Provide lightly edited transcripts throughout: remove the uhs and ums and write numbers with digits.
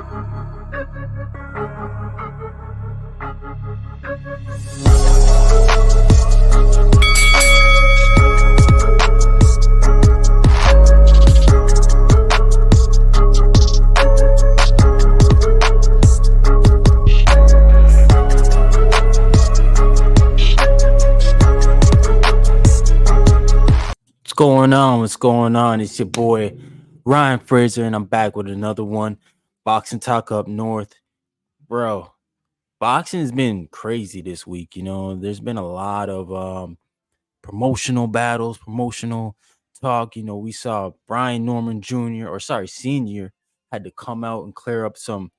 What's going on? What's going on? It's your boy Ryan Fraser, and I'm back with another one. Boxing Talk Up North. Bro, boxing has been crazy this week. There's been a lot of promotional battles, promotional talk. We saw Brian Norman Jr. or sorry, Senior had to come out and clear up some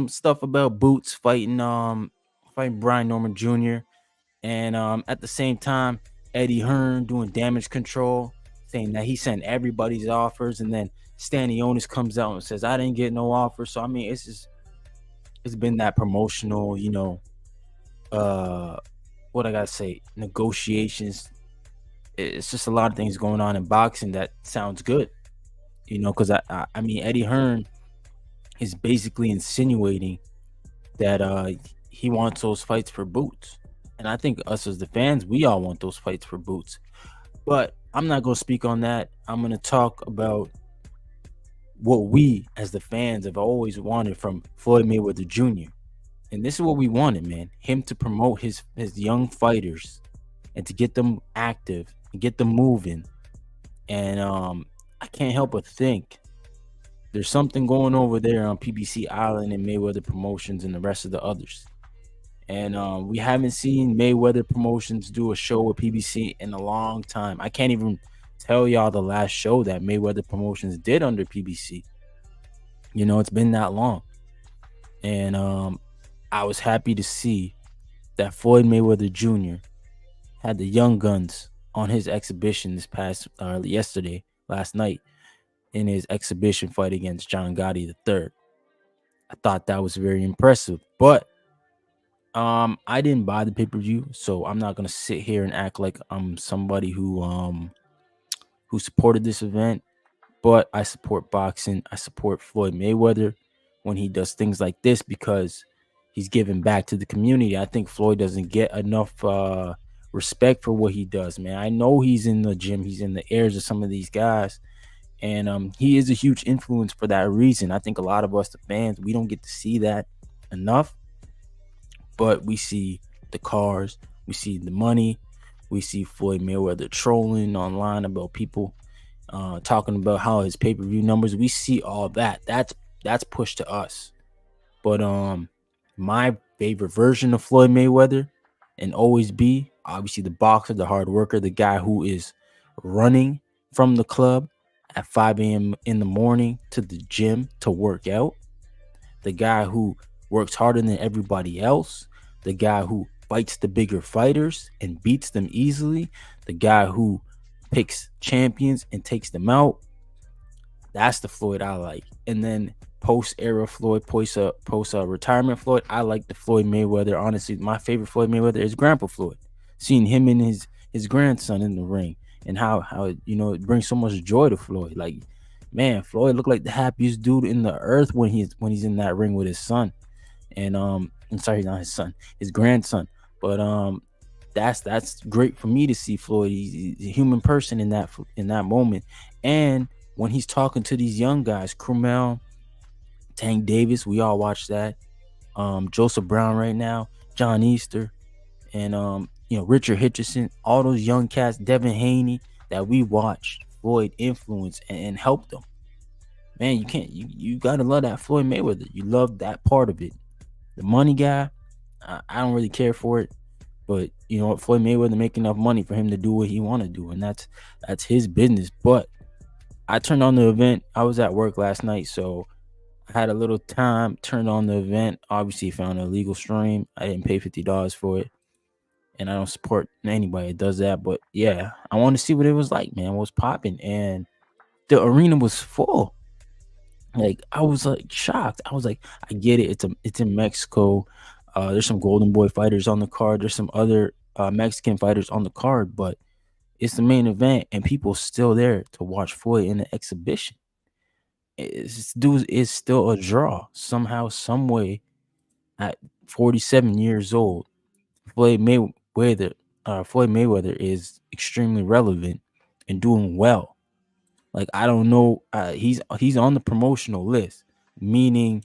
stuff about Boots fighting Brian Norman Jr. And at the same time, Eddie Hearn doing damage control, saying that he sent everybody's offers, and then Stanionis comes out and says, I didn't get no offer. So I mean, it's been that promotional, what I gotta say, negotiations. It's just a lot of things going on in boxing that sounds good, because I mean Eddie Hearn is basically insinuating that he wants those fights for Boots. And I think us as the fans, we all want those fights for Boots. But I'm not going to speak on that. I'm going to talk about what we as the fans have always wanted from Floyd Mayweather Jr. And this is what we wanted, man. Him to promote his young fighters and to get them active and get them moving. And I can't help but think there's something going over there on PBC Island and Mayweather Promotions and the rest of the others. And we haven't seen Mayweather Promotions do a show with PBC in a long time. I can't even tell y'all the last show that Mayweather Promotions did under PBC. It's been that long. And I was happy to see that Floyd Mayweather Jr. had the Young Guns on his exhibition last night, in his exhibition fight against John Gotti III. I thought that was very impressive. But I didn't buy the pay-per-view, so I'm not gonna sit here and act like I'm somebody who supported this event. But I support boxing. I support Floyd Mayweather when he does things like this because he's giving back to the community. I think Floyd doesn't get enough respect for what he does, man. I know he's in the gym, he's in the ears of some of these guys, and he is a huge influence for that reason. I think a lot of us, the fans, we don't get to see that enough. But we see the cars, we see the money, we see Floyd Mayweather trolling online about people talking about how his pay-per-view numbers. We see all that. That's pushed to us. But my favorite version of Floyd Mayweather and always be obviously the boxer, the hard worker, the guy who is running from the club at 5 a.m. in the morning to the gym to work out, the guy who works harder than everybody else, the guy who fights the bigger fighters and beats them easily, the guy who picks champions and takes them out. That's the Floyd I like. And then post-era Floyd, post-retirement Floyd, I like the Floyd Mayweather. Honestly, my favorite Floyd Mayweather is Grandpa Floyd. Seeing him and his grandson in the ring and how it brings so much joy to Floyd. Like, man, Floyd looked like the happiest dude in the earth when he's in that ring with his son. And I'm sorry, not his son, his grandson. But that's great for me to see Floyd. He's a human person in that moment. And when he's talking to these young guys, Curmel, Tank Davis, we all watch that. Joseph Brown right now, John Easter, and Richard Hitchison, all those young cats, Devin Haney, that we watched Floyd influence and help them. Man, you gotta love that Floyd Mayweather. You love that part of it. The money guy, I don't really care for it, but you know what, Floyd Mayweather make enough money for him to do what he want to do, and that's his business. But I turned on the event. I was at work last night, so I had a little time. Turned on the event. Obviously, found an illegal stream. I didn't pay $50 for it, and I don't support anybody that does that. But yeah, I want to see what it was like, man. What was popping, and the arena was full. Like, I was like shocked. I was like, I get it. It's in Mexico. There's some Golden Boy fighters on the card. There's some other Mexican fighters on the card, but it's the main event, and people still there to watch Floyd in the exhibition. This dude is still a draw somehow, some way. At 47 years old, Floyd Mayweather, Floyd Mayweather is extremely relevant and doing well. Like I don't know, he's on the promotional list, meaning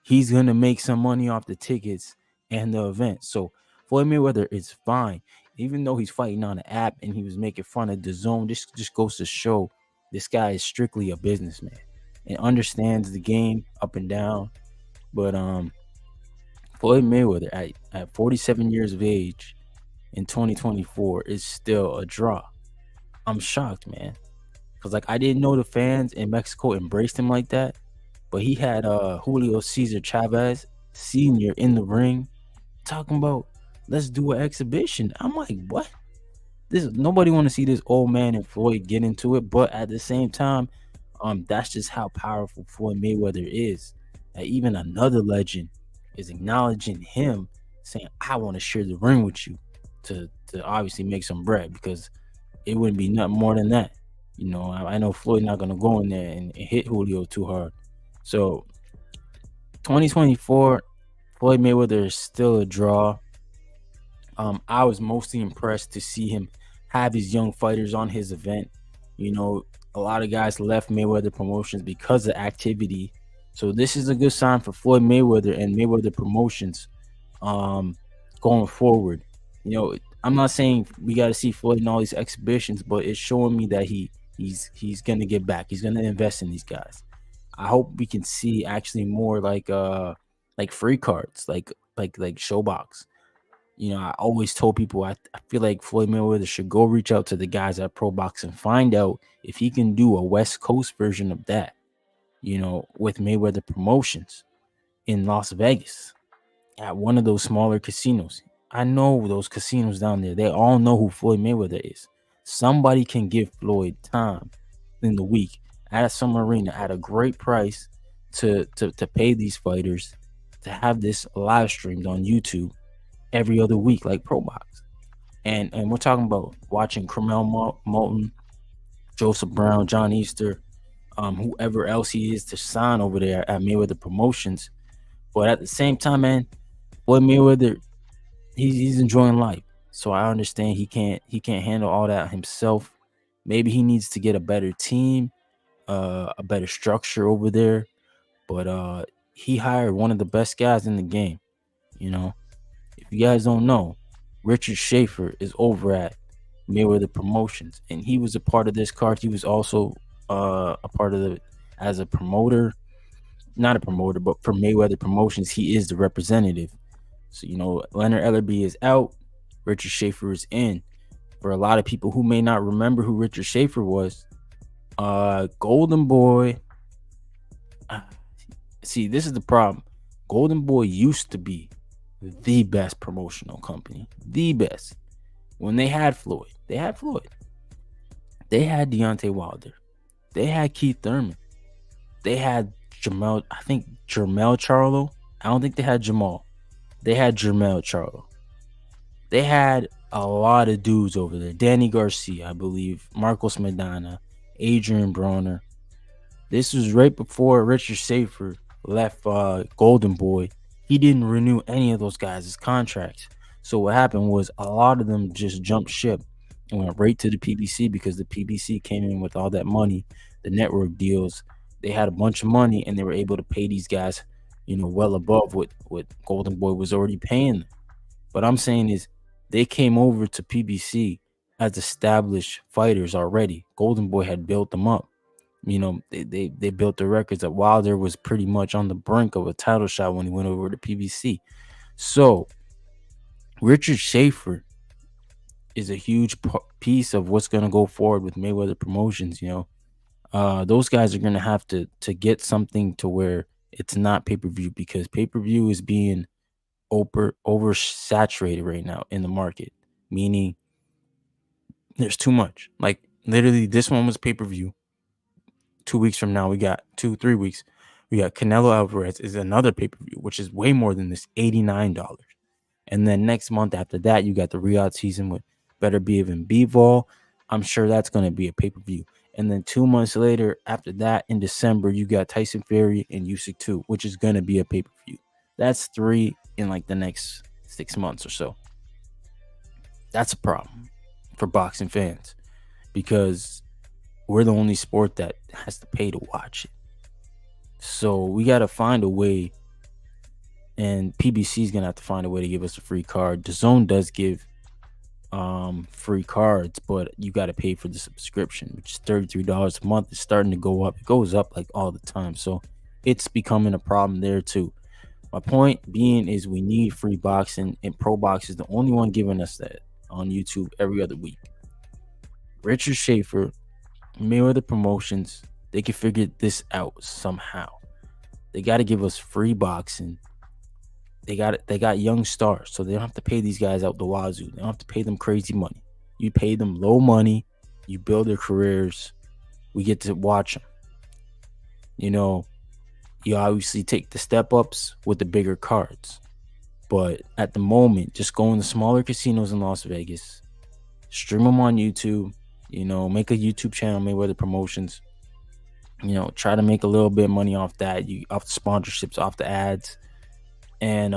he's gonna make some money off the tickets and the event. So Floyd Mayweather is fine, even though he's fighting on an app and he was making fun of the zone. This just goes to show this guy is strictly a businessman and understands the game up and down. But Floyd Mayweather at 47 years of age in 2024 is still a draw. I'm shocked, man. Cause like I didn't know the fans in Mexico embraced him like that, but he had Julio Cesar Chavez Sr. in the ring talking about let's do an exhibition. I'm like, what? This nobody want to see this old man and Floyd get into it, but at the same time, that's just how powerful Floyd Mayweather is. That even another legend is acknowledging him, saying, "I want to share the ring with you," to obviously make some bread because it wouldn't be nothing more than that. I know Floyd not gonna go in there and hit Julio too hard. So 2024, Floyd Mayweather is still a draw. I was mostly impressed to see him have his young fighters on his event. A lot of guys left Mayweather Promotions because of activity. So this is a good sign for Floyd Mayweather and Mayweather Promotions going forward. I'm not saying we got to see Floyd in all these exhibitions, but it's showing me that he's gonna get back. He's gonna invest in these guys. I hope we can see actually more like free cards, like Showbox. I always told people I feel like Floyd Mayweather should go reach out to the guys at Pro Box and find out if he can do a West Coast version of that, with Mayweather Promotions in Las Vegas at one of those smaller casinos. I know those casinos down there, they all know who Floyd Mayweather is. Somebody can give Floyd time in the week at some arena at a great price to pay these fighters to have this live streamed on YouTube every other week like Pro Box. And we're talking about watching Curmel, Moton, Joseph Brown, John Easter, whoever else he is to sign over there at Mayweather Promotions. But at the same time, man, Floyd Mayweather, he's enjoying life. So I understand he can't handle all that himself. Maybe he needs to get a better team, a better structure over there. But he hired one of the best guys in the game. If you guys don't know, Richard Schaefer is over at Mayweather Promotions, and he was a part of this card. He was also a part of as a promoter, not a promoter, but for Mayweather Promotions, he is the representative. So Leonard Ellerby is out, Richard Schaefer is in. For a lot of people who may not remember who Richard Schaefer was, Golden Boy. See, this is the problem. Golden Boy used to be the best promotional company, the best. When they had Floyd, they had Deontay Wilder, they had Keith Thurman, they had Jermell Charlo. I don't think they had Jamal. They had Jermell Charlo. They had a lot of dudes over there. Danny Garcia, I believe, Marcos Medina, Adrian Broner. This was right before Richard Schaefer left Golden Boy. He didn't renew any of those guys' contracts. So what happened was a lot of them just jumped ship and went right to the PBC because the PBC came in with all that money, the network deals. They had a bunch of money and they were able to pay these guys, well above what Golden Boy was already paying them. What I'm saying is they came over to PBC as established fighters already. Golden Boy had built them up. They built the records that Wilder was pretty much on the brink of a title shot when he went over to PBC. So Richard Schaefer is a huge piece of what's going to go forward with Mayweather Promotions. Those guys are going to have to get something to where it's not pay-per-view, because pay-per-view is being oversaturated right now in the market, meaning there's too much. Like literally this one was pay-per-view. 2 weeks from now, we got 3 weeks. We got Canelo Alvarez is another pay-per-view, which is way more than this $89. And then next month after that, you got the Riyadh season with Better Be Even Bivol. I'm sure that's going to be a pay-per-view. And then 2 months later, after that, in December, you got Tyson Fury and Usyk 2, which is gonna be a pay-per-view. That's 3 in like the next 6 months or so. That's a problem for boxing fans because we're the only sport that has to pay to watch it. So we got to find a way, and PBC is gonna have to find a way to give us a free card. DAZN does give free cards, but you got to pay for the subscription, which is $33 a month. It's starting to go up. It goes up like all the time, so it's becoming a problem there too. My point being is we need free boxing, and Pro Box is the only one giving us that on YouTube every other week. Richard Schaefer, Mayweather Promotions, they can figure this out somehow. They got to give us free boxing. They got young stars, so they don't have to pay these guys out the wazoo. They don't have to pay them crazy money. You pay them low money, you build their careers. We get to watch them. You know, you obviously take the step ups with the bigger cards, but at the moment, just go in the smaller casinos in Las Vegas, stream them on YouTube. You know, make a YouTube channel, Mayweather Promotions. You know, try to make a little bit of money off that, off the sponsorships, off the ads. And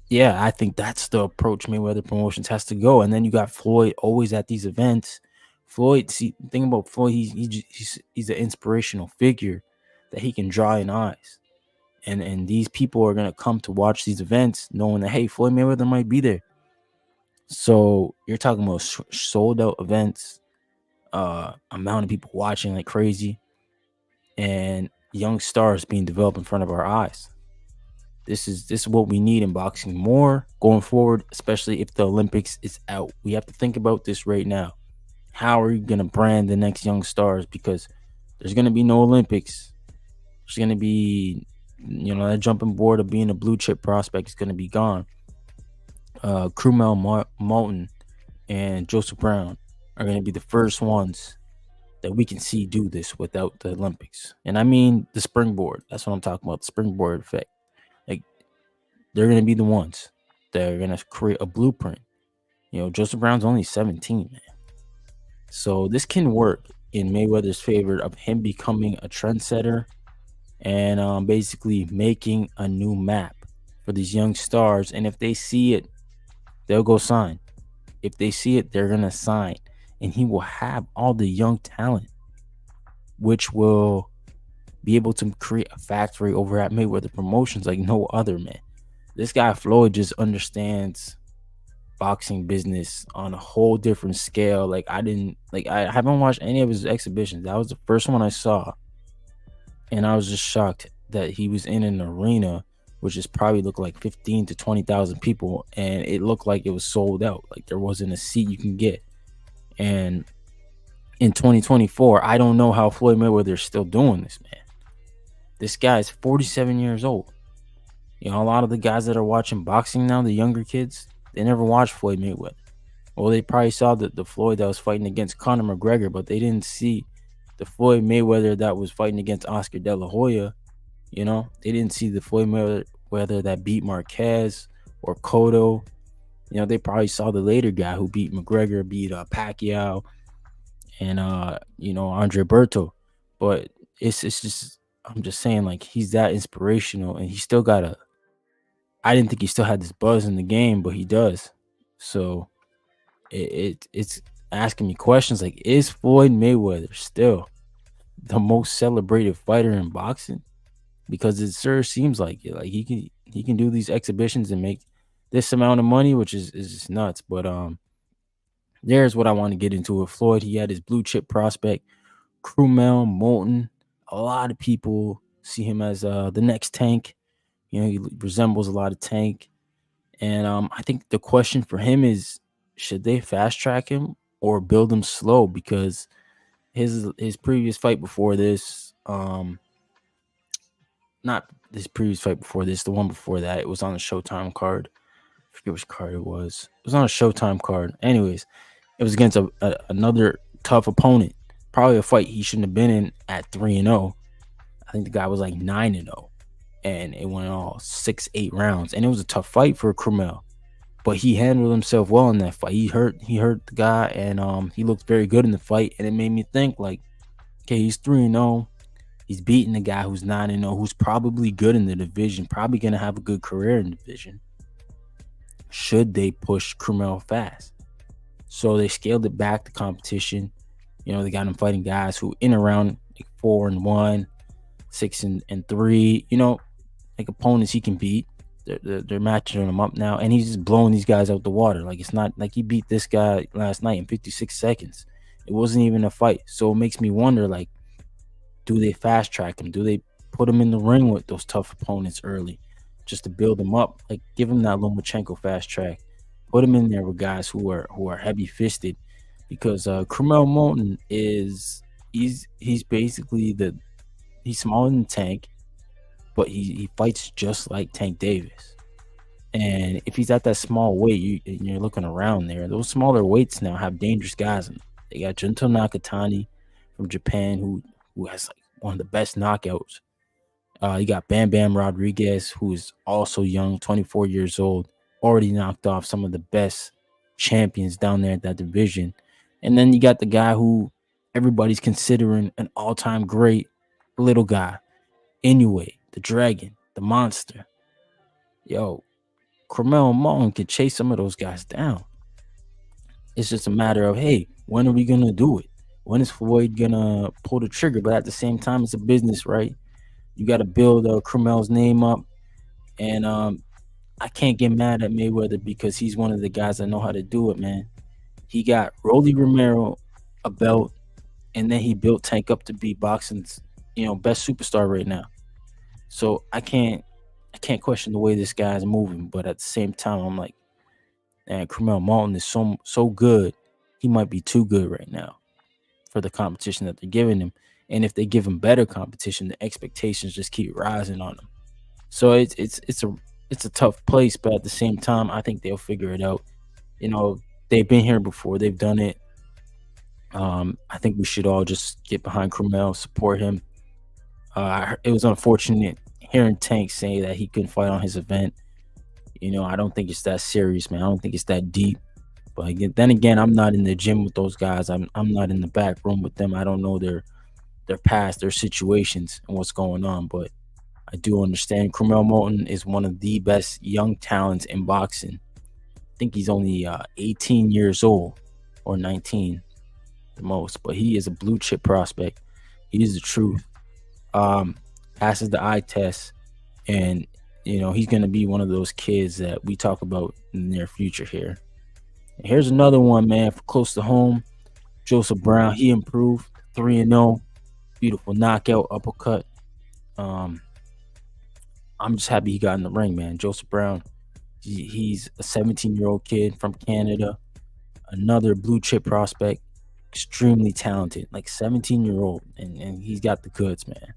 yeah, I think that's the approach Mayweather Promotions has to go. And then you got Floyd always at these events. Floyd, see, the thing about Floyd, he's an inspirational figure that he can draw in eyes. And these people are gonna come to watch these events knowing that, hey, Floyd Mayweather might be there. So you're talking about sold out events, amount of people watching like crazy, and young stars being developed in front of our eyes. This is what we need in boxing more going forward, especially if the Olympics is out. We have to think about this right now. How are you going to brand the next young stars? Because there's going to be no Olympics. There's going to be, that jumping board of being a blue chip prospect is going to be gone. Curmel, Moton, and Joseph Brown are going to be the first ones that we can see do this without the Olympics. And I mean the springboard. That's what I'm talking about, the springboard effect. Like, they're going to be the ones that are going to create a blueprint. Joseph Brown's only 17, man. So this can work in Mayweather's favor of him becoming a trendsetter and basically making a new map for these young stars. And if they see it, they'll go sign. If they see it, they're going to sign. And he will have all the young talent, which will be able to create a factory over at Mayweather Promotions like no other, man. This guy Floyd just understands boxing business on a whole different scale. I haven't watched any of his exhibitions. That was the first one I saw, and I was just shocked that he was in an arena which is probably looked like 15 to 20,000 people, and it looked like it was sold out. Like there wasn't a seat you can get. And in 2024, I don't know how Floyd Mayweather is still doing this, man. This guy is 47 years old. A lot of the guys that are watching boxing now, the younger kids, they never watched Floyd Mayweather. Well, they probably saw the Floyd that was fighting against Conor McGregor, but they didn't see the Floyd Mayweather that was fighting against Oscar De La Hoya. They didn't see the Floyd Mayweather that beat Marquez or Cotto. They probably saw the later guy who beat McGregor, beat Pacquiao, and Andre Berto. But it's just, I'm just saying, like, he's that inspirational, and he still got I didn't think he still had this buzz in the game, but he does. So it's asking me questions like, is Floyd Mayweather still the most celebrated fighter in boxing? Because it sure seems like it. Like he can do these exhibitions and make this amount of money, which is just nuts. But there's what I want to get into with Floyd. He had his blue chip prospect, Curmel, Moton. A lot of people see him as the next Tank. He resembles a lot of Tank. And I think the question for him is, should they fast track him or build him slow? Because his previous fight before this, not this previous fight before this, the one before that, it was on the Showtime card. I forget which card it was. It was on a Showtime card. Anyways, it was against another tough opponent. Probably a fight he shouldn't have been in at 3-0. I think the guy was like 9-0. And it went all 6-8 rounds. And it was a tough fight for Curmel. but he handled himself well in that fight. He hurt the guy, and he looked very good in the fight, and it made me think like, okay, he's 3-0. He's beating the guy who's 9-0, who's probably good in the division, probably gonna have a good career in the division. Should they push Curmel fast? So they scaled it back, the competition. They got him fighting guys who in around like 4-1, 6-3. Like opponents he can beat. They're matching him up now, and he's just blowing these guys out the water. Like, it's not like he beat this guy last night in 56 seconds. It wasn't even a fight. So it makes me wonder, like, do they fast track him? Do they put him in the ring with those tough opponents early just to build him up? Like, give him that Lomachenko fast track. Put him in there with guys who are heavy fisted, because Curmel Moton he's basically he's smaller than Tank, but he fights just like Tank Davis. And if he's at that small weight, you're looking around there. Those smaller weights now have dangerous guys in them. They got Junto Nakatani from Japan, who has like one of the best knockouts. You got Bam Bam Rodriguez, who is also young, 24 years old, already knocked off some of the best champions down there at that division. And then you got the guy who everybody's considering an all-time great, little guy, Inoue, the Dragon, the Monster. Yo, Curmel Moton could chase some of those guys down. It's just a matter of, hey, when are we gonna do it? When is Floyd gonna pull the trigger? But at the same time, it's a business, right? You got to build Curmel's name up, and I can't get mad at Mayweather because he's one of the guys that know how to do it, man. He got Rolly Romero a belt, and then he built Tank up to be boxing's best superstar right now. So I can't question the way this guy's moving, but at the same time, I'm like, man, Curmel Moton is so good. He might be too good right now for the competition that they're giving him. And if they give him better competition, the expectations just keep rising on him. So it's a tough place, but at the same time, I think they'll figure it out. They've been here before, they've done it. I think we should all just get behind Curmel, support him. It was unfortunate hearing Tank say that he couldn't fight on his event. I don't think it's that serious, man. I don't think it's that deep. But then again, I'm not in the gym with those guys. I'm not in the back room with them. I don't know their past, their situations, and what's going on. But I do understand Curmel Moton is one of the best young talents in boxing. I think he's only 18 years old, or 19 the most, but he is a blue chip prospect. He is the truth. Passes the eye test, and he's going to be one of those kids that we talk about in the near future here. And here's another one, man, for close to home. Joseph Brown, he improved, 3-0, beautiful knockout, uppercut. I'm just happy he got in the ring, man. Joseph Brown, he's a 17-year-old kid from Canada, another blue chip prospect, extremely talented, like 17-year-old, and he's got the goods, man.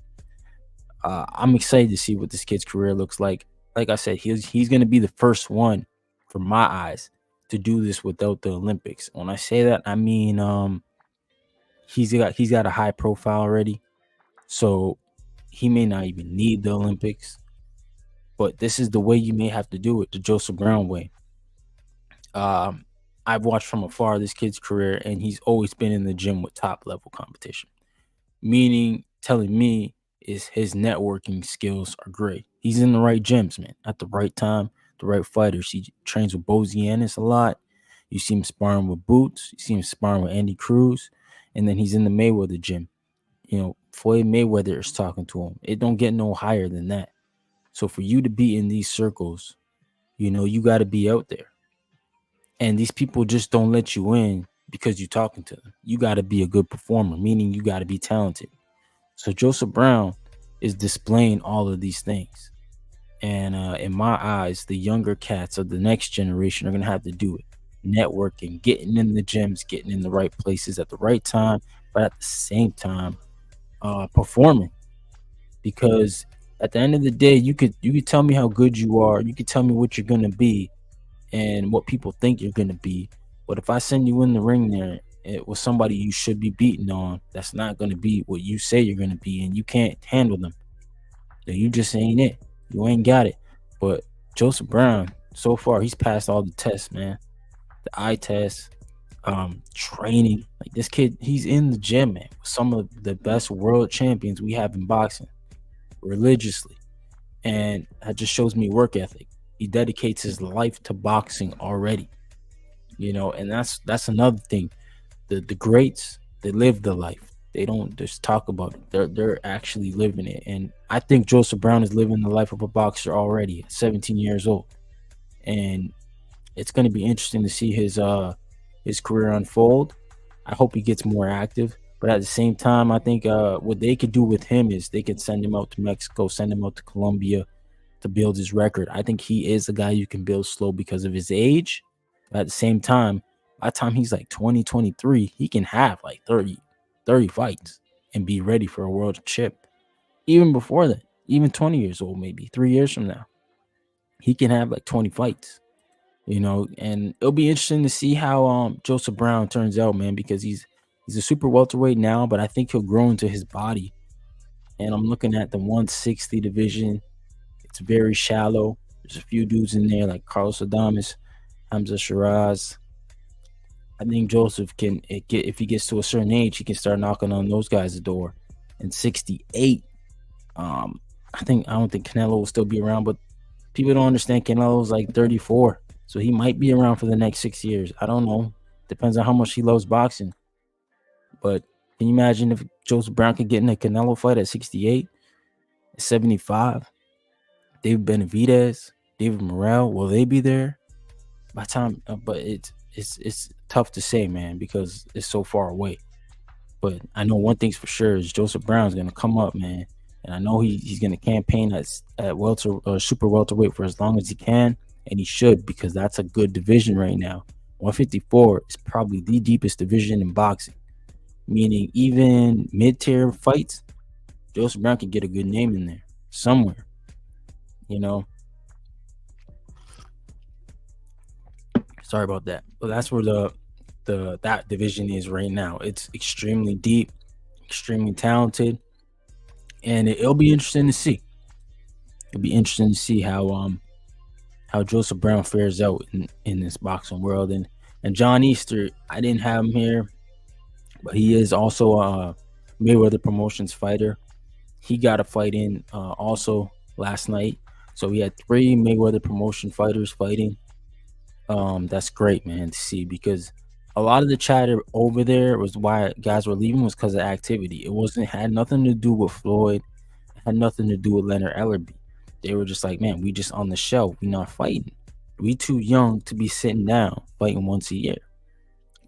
I'm excited to see what this kid's career looks like. Like I said, he's going to be the first one, from my eyes, to do this without the Olympics. When I say that, I mean he's got a high profile already, so he may not even need the Olympics. But this is the way you may have to do it, the Joseph Brown way. I've watched from afar this kid's career, and he's always been in the gym with top level competition. Meaning, telling me is his networking skills are great. He's in the right gyms, man, at the right time, the right fighters. He trains with Bozianis a lot. You see him sparring with Boots. You see him sparring with Andy Cruz. And then he's in the Mayweather gym. Floyd Mayweather is talking to him. It don't get no higher than that. So for you to be in these circles, you got to be out there. And these people just don't let you in because you're talking to them. You got to be a good performer, meaning you got to be talented. So Joseph Brown is displaying all of these things. And in my eyes, the younger cats of the next generation are going to have to do it. Networking, getting in the gyms, getting in the right places at the right time, but at the same time, performing. Because at the end of the day, you could tell me how good you are. You could tell me what you're going to be and what people think you're going to be. But if I send you in the ring there with somebody you should be beating on, that's not going to be what you say you're going to be, and you can't handle them, then you just ain't it. You ain't got it. But Joseph Brown, so far he's passed all the tests, man. The eye test, training. Like this kid, he's in the gym, man, with some of the best world champions we have in boxing religiously. And that just shows me work ethic. He dedicates his life to boxing already, and that's another thing. The greats, they live the life. They don't just talk about it. They're actually living it. And I think Joseph Brown is living the life of a boxer already at 17 years old. And it's going to be interesting to see his career unfold. I hope he gets more active. But at the same time, I think what they could do with him is they could send him out to Mexico, send him out to Colombia to build his record. I think he is a guy you can build slow because of his age. But at the same time, by the time he's like 20, 23, he can have like 30 fights and be ready for a world chip. Even before that, even 20 years old, maybe 3 years from now, he can have like 20 fights. And it'll be interesting to see how Joseph Brown turns out, man, because he's a super welterweight now, but I think he'll grow into his body. And I'm looking at the 160 division. It's very shallow. There's a few dudes in there like Carlos Adames, Hamza Shiraz. I think Joseph can get, if he gets to a certain age, he can start knocking on those guys' door. And 68, I don't think Canelo will still be around, but people don't understand Canelo's like 34, so he might be around for the next 6 years. I don't know. Depends on how much he loves boxing. But can you imagine if Joseph Brown could get in a Canelo fight at 68, 75? David Benavidez, David Morrell, will they be there by time? But it's tough to say, man, because it's so far away. But I know one thing's for sure is Joseph Brown's gonna come up, man, and I know he's gonna campaign at welter or super welterweight for as long as he can, and he should, because that's a good division right now. 154 is probably the deepest division in boxing, meaning even mid-tier fights, Joseph Brown can get a good name in there somewhere. Sorry about that, but that's where that division is right now. It's extremely deep, extremely talented, and it'll be interesting to see. It'll be interesting to see how Joseph Brown fares out in this boxing world. And John Easter, I didn't have him here, but he is also a Mayweather Promotions fighter. He got a fight in also last night. So we had 3 Mayweather Promotion fighters fighting. That's great, man, to see, because a lot of the chatter over there was why guys were leaving was because of activity. Had nothing to do with Floyd. It had nothing to do with Leonard Ellerby. They were just like, man, we just on the shelf. We not fighting. We too young to be sitting down fighting once a year.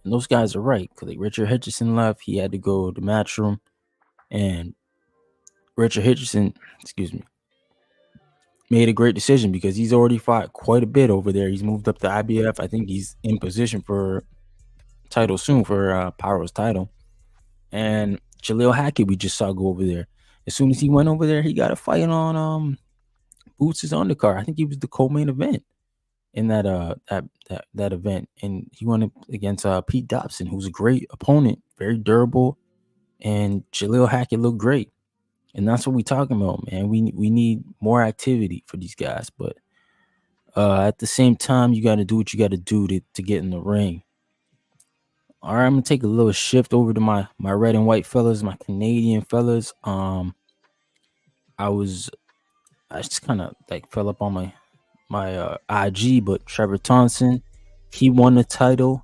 And those guys are right, because like Richard Hitchison left. He had to go to Matchroom. And Richard Hitchison, made a great decision because he's already fought quite a bit over there. He's moved up to IBF. I think he's in position for title soon, for Pyro's title. And Jaleel Hackett, we just saw go over there. As soon as he went over there, he got a fight on Boots' undercard. I think he was the co-main event in that event, and he went up against Pete Dobson, who's a great opponent, very durable, and Jaleel Hackett looked great. And that's what we talking about, man. We need more activity for these guys, but at the same time, you got to do what you got to do to get in the ring. All right, I'm gonna take a little shift over to my red and white fellas, my Canadian fellas. I just kind of like fell up on my IG, but Trevor Thompson, he won the title.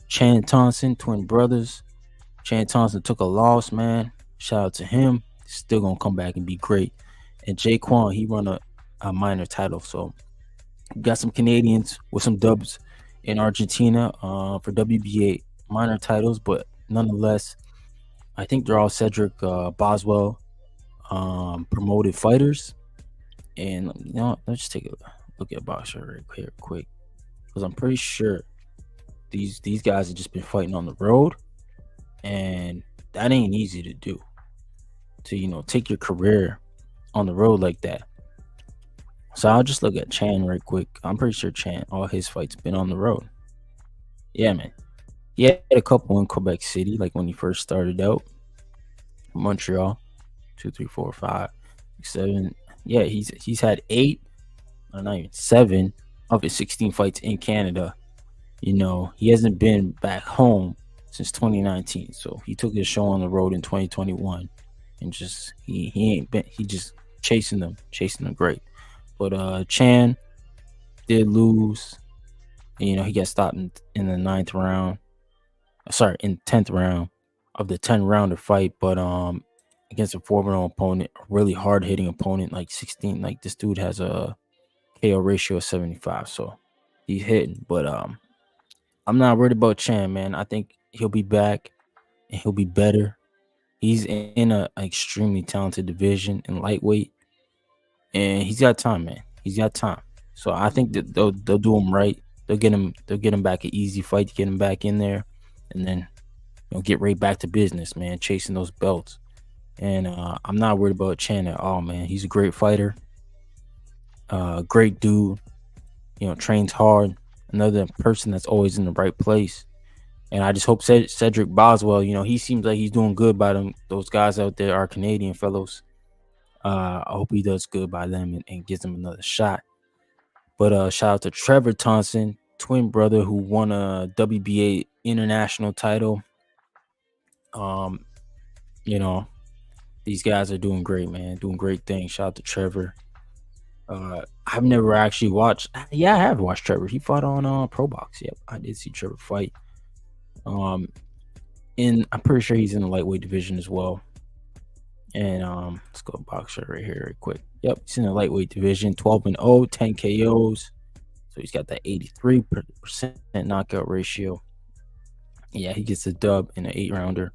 Chan Thompson, twin brothers. Chan Thompson took a loss, man. Shout out to him. Still gonna come back and be great. And Jay Quan, he won a minor title. So we got some Canadians with some dubs in Argentina for WBA minor titles, but nonetheless, I think they're all Cedric Boswell promoted fighters. And let's just take a look at boxer real quick, because I'm pretty sure these guys have just been fighting on the road, and that ain't easy to do. To take your career on the road like that. So I'll just look at Chan right quick. I'm pretty sure Chan, all his fights been on the road. Yeah, man. He had a couple in Quebec City, like when he first started out. Montreal, 2, 3, 4, 5, 6, 7. Yeah, he's had 8, or not even 7 of his 16 fights in Canada. He hasn't been back home since 2019. So he took his show on the road in 2021, and just he ain't been he just chasing them great. But Chan did lose. And, he got stopped in the ninth round. Sorry, in 10th round of the 10 rounder fight, but against a formidable opponent, a really hard hitting opponent, like 16. Like this dude has a KO ratio of 75, so he's hitting. But I'm not worried about Chan, man. I think he'll be back and he'll be better. He's in a extremely talented division in lightweight, and he's got time, man. He's got time. So I think that they'll do him right. They'll get him back an easy fight to get him back in there, and then get right back to business, man, chasing those belts. And I'm not worried about Chan at all, man. He's a great fighter, great dude. Trains hard. Another person that's always in the right place. And I just hope Cedric Boswell, he seems like he's doing good by them. Those guys out there, our Canadian fellows. I hope he does good by them and gives them another shot. But shout out to Trevor Thompson, twin brother who won a WBA international title. Um, these guys are doing great, man. Doing great things. Shout out to Trevor. I've never actually watched. Yeah, I have watched Trevor. He fought on Pro Box. Yep, I did see Trevor fight. I'm pretty sure he's in the lightweight division as well. And let's go boxer right here, right quick. Yep, he's in the lightweight division, 12-0, 10 KOs. So he's got that 83% knockout ratio. Yeah, he gets a dub in an 8-rounder.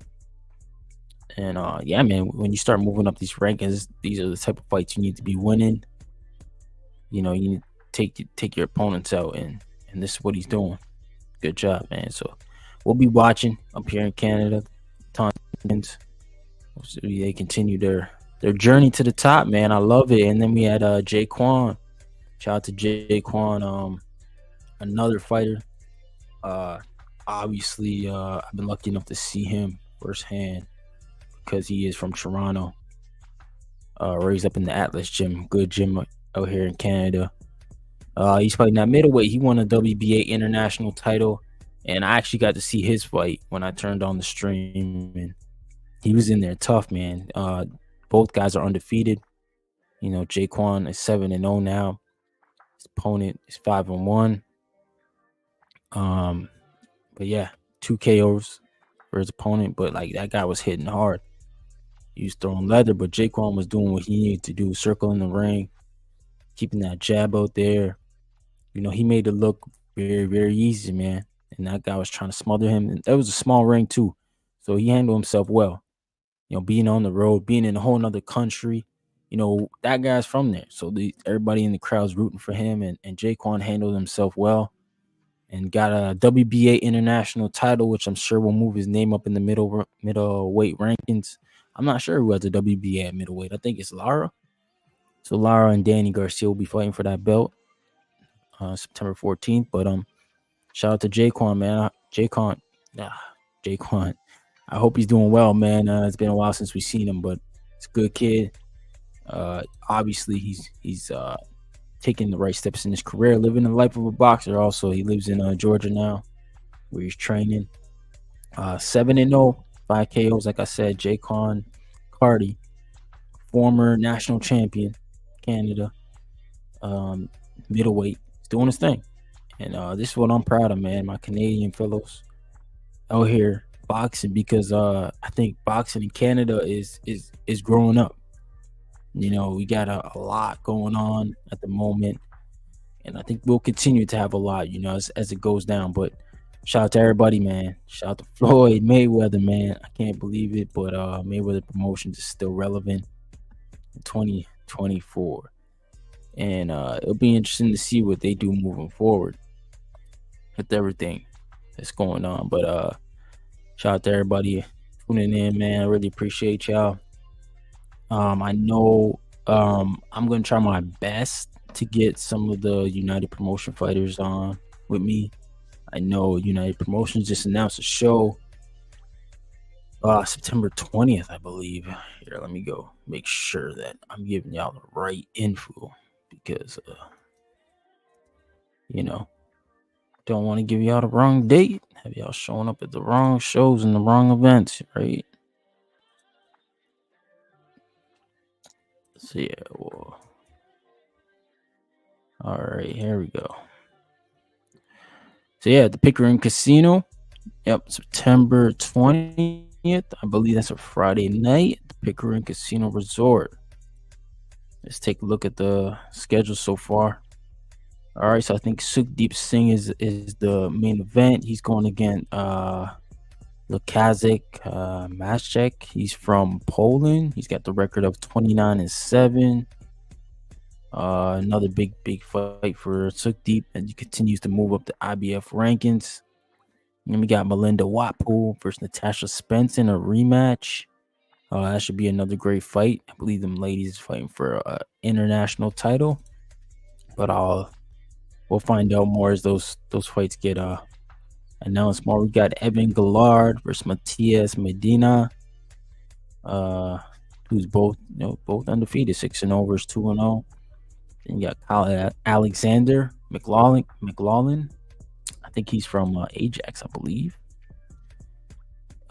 And yeah, man, when you start moving up these rankings, these are the type of fights you need to be winning. You need to take your opponents out, and this is what he's doing. Good job, man. So we'll be watching up here in Canada. Tons. They continue their journey to the top, man. I love it. And then we had Jaquan. Shout out to Jaquan, another fighter. Obviously, I've been lucky enough to see him firsthand because he is from Toronto. Raised up in the Atlas gym, good gym out here in Canada. He's fighting that middleweight. He won a WBA international title, and I actually got to see his fight when I turned on the stream, and he was in there tough, man. Both guys are undefeated. Jaquan is 7-0 now. His opponent is 5-1. But yeah, 2 KOs for his opponent, but like that guy was hitting hard. He was throwing leather, but Jaquan was doing what he needed to do, circling the ring, keeping that jab out there. He made it look very, very easy, man. And that guy was trying to smother him. And that was a small ring too, so he handled himself well. Being on the road, being in a whole nother country, that guy's from there. So everybody in the crowd's rooting for him, and Jaquan handled himself well and got a WBA international title, which I'm sure will move his name up in the middleweight rankings. I'm not sure who has the WBA at middleweight. I think it's Lara. So Lara and Danny Garcia will be fighting for that belt September 14th. But shout out to Jaquan, man. Jaquan. I hope he's doing well, man. It's been a while since we've seen him, but it's a good kid. Obviously, he's taking the right steps in his career, living the life of a boxer. Also, he lives in Georgia now, where he's training. 7-0, 5 KOs. Like I said, Jaquan Carty, former national champion, Canada, middleweight, he's doing his thing. And this is what I'm proud of, man. My Canadian fellows out here boxing, because I think boxing in Canada is growing up. We got a lot going on at the moment, and I think we'll continue to have a lot, as it goes down. But shout out to everybody, man. Shout out to Floyd Mayweather, man. I can't believe it, but Mayweather Promotions is still relevant in 2024, and it'll be interesting to see what they do moving forward with everything that's going on. But shout out to everybody tuning in, man. I really appreciate y'all. I know I'm going to try my best to get some of the United Promotion fighters on with me. I know United Promotions just announced a show September 20th, I believe. Here, let me go make sure that I'm giving y'all the right info, because You know, don't want to give y'all the wrong date. Have y'all showing up at the wrong shows and the wrong events, right? So yeah, well, all right, here we go. So yeah, the Pickering Casino. Yep, September 20th. I believe that's a Friday night. The Pickering Casino Resort. Let's take a look at the schedule so far. All right, so I think Sukhdeep Singh is the main event. He's going against Lukazik Maschek. He's from Poland. He's got the record of 29-7. Another big fight for Sukhdeep, and he continues to move up the IBF rankings. And we got Melinda Watpool versus Natasha Spence in a rematch. That should be another great fight. I believe them ladies fighting for an international title, but we'll find out more as those fights get announced more. We got Evan Gillard versus Matias Medina, who's both undefeated, 6-0 versus 2-0. Then you got Kyle Alexander McLaughlin. I think he's from Ajax, I believe.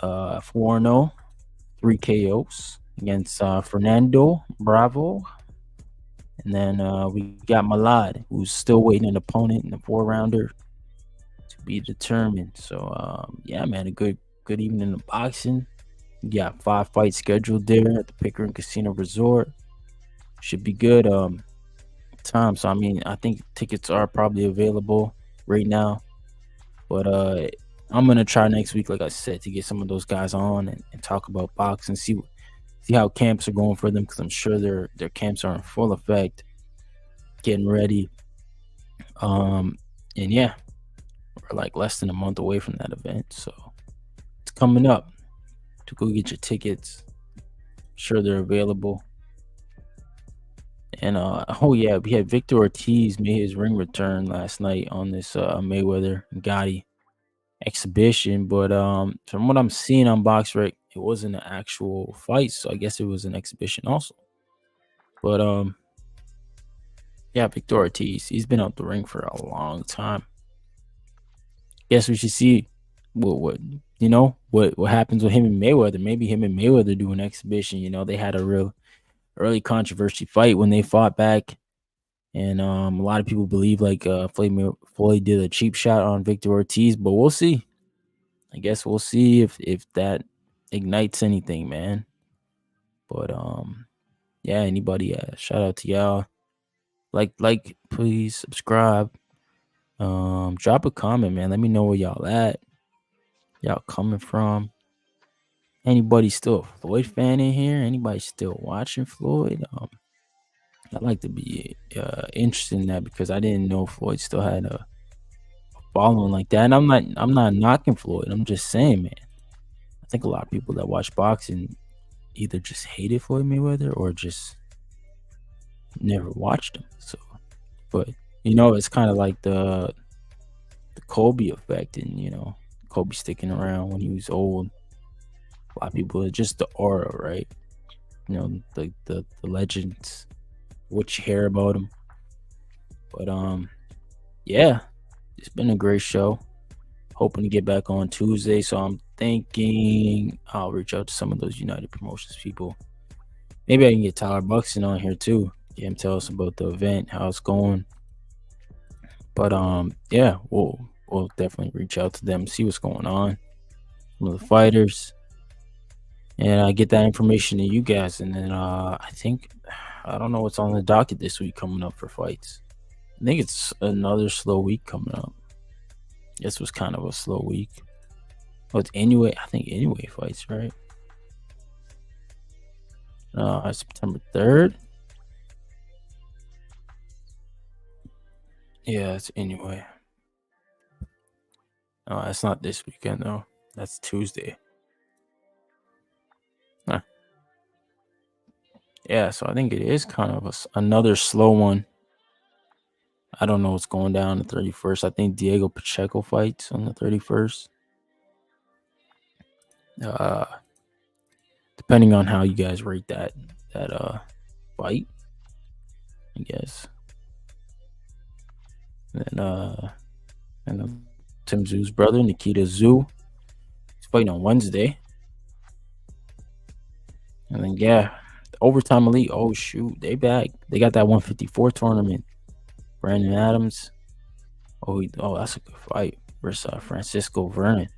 4-0, 3 KOs against Fernando Bravo. And then we got Malad, who's still waiting an opponent in the 4-rounder to be determined. So yeah, man, a good evening of boxing. You got 5 fights scheduled there at the Pickering Casino Resort. Should be good time. So I mean, I think tickets are probably available right now. But I'm gonna try next week, like I said, to get some of those guys on and talk about boxing, see how camps are going for them, because I'm sure their camps are in full effect, getting ready. And yeah, we're like less than a month away from that event, so it's coming up. To go get your tickets, sure they're available. And oh yeah, we had Victor Ortiz made his ring return last night on this Mayweather Gotti exhibition, but from what I'm seeing on BoxRec, it wasn't an actual fight, so I guess it was an exhibition also. But yeah, Victor Ortiz, he's been out the ring for a long time. Guess we should see what happens with him and Mayweather. Maybe him and Mayweather do an exhibition. They had a real early controversy fight when they fought back, and a lot of people believe like Floyd did a cheap shot on Victor Ortiz, but we'll see. I guess we'll see if that ignites anything, man. But yeah, anybody, shout out to y'all. Like, please subscribe. Drop a comment, man. Let me know where y'all at. Y'all coming from? Anybody still a Floyd fan in here? Anybody still watching Floyd? I'd like to be interested in that, because I didn't know Floyd still had a following like that. And I'm not knocking Floyd. I'm just saying, man. I think a lot of people that watch boxing either just hated Floyd Mayweather or just never watched him. So, but it's kind of like the Kobe effect, and Kobe sticking around when he was old. A lot of people, it's just the aura, right? The legends, what you hear about him. But yeah, it's been a great show. Hoping to get back on Tuesday, so I'm thinking I'll reach out to some of those United Promotions people. Maybe I can get Tyler Buxton on here too. Get him tell us about the event, how it's going. But yeah, we'll definitely reach out to them, see what's going on, some of the fighters, and I get that information to you guys. And then I don't know what's on the docket this week coming up for fights. I think it's another slow week coming up. This was kind of a slow week. Oh, it's Inoue. I think Inoue fights, right? September 3rd. Yeah, it's Inoue. That's not this weekend though. That's Tuesday. Huh. Yeah, so I think it is kind of another slow one. I don't know what's going down the 31st. I think Diego Pacheco fights on the 31st. Depending on how you guys rate that fight, I guess. And Tim Zoo's brother, Nikita Zoo, he's fighting on Wednesday. And then yeah, the Overtime Elite. Oh shoot, they back. They got that 154 tournament. Brandon Adams. Oh, that's a good fight versus Francisco Vernon.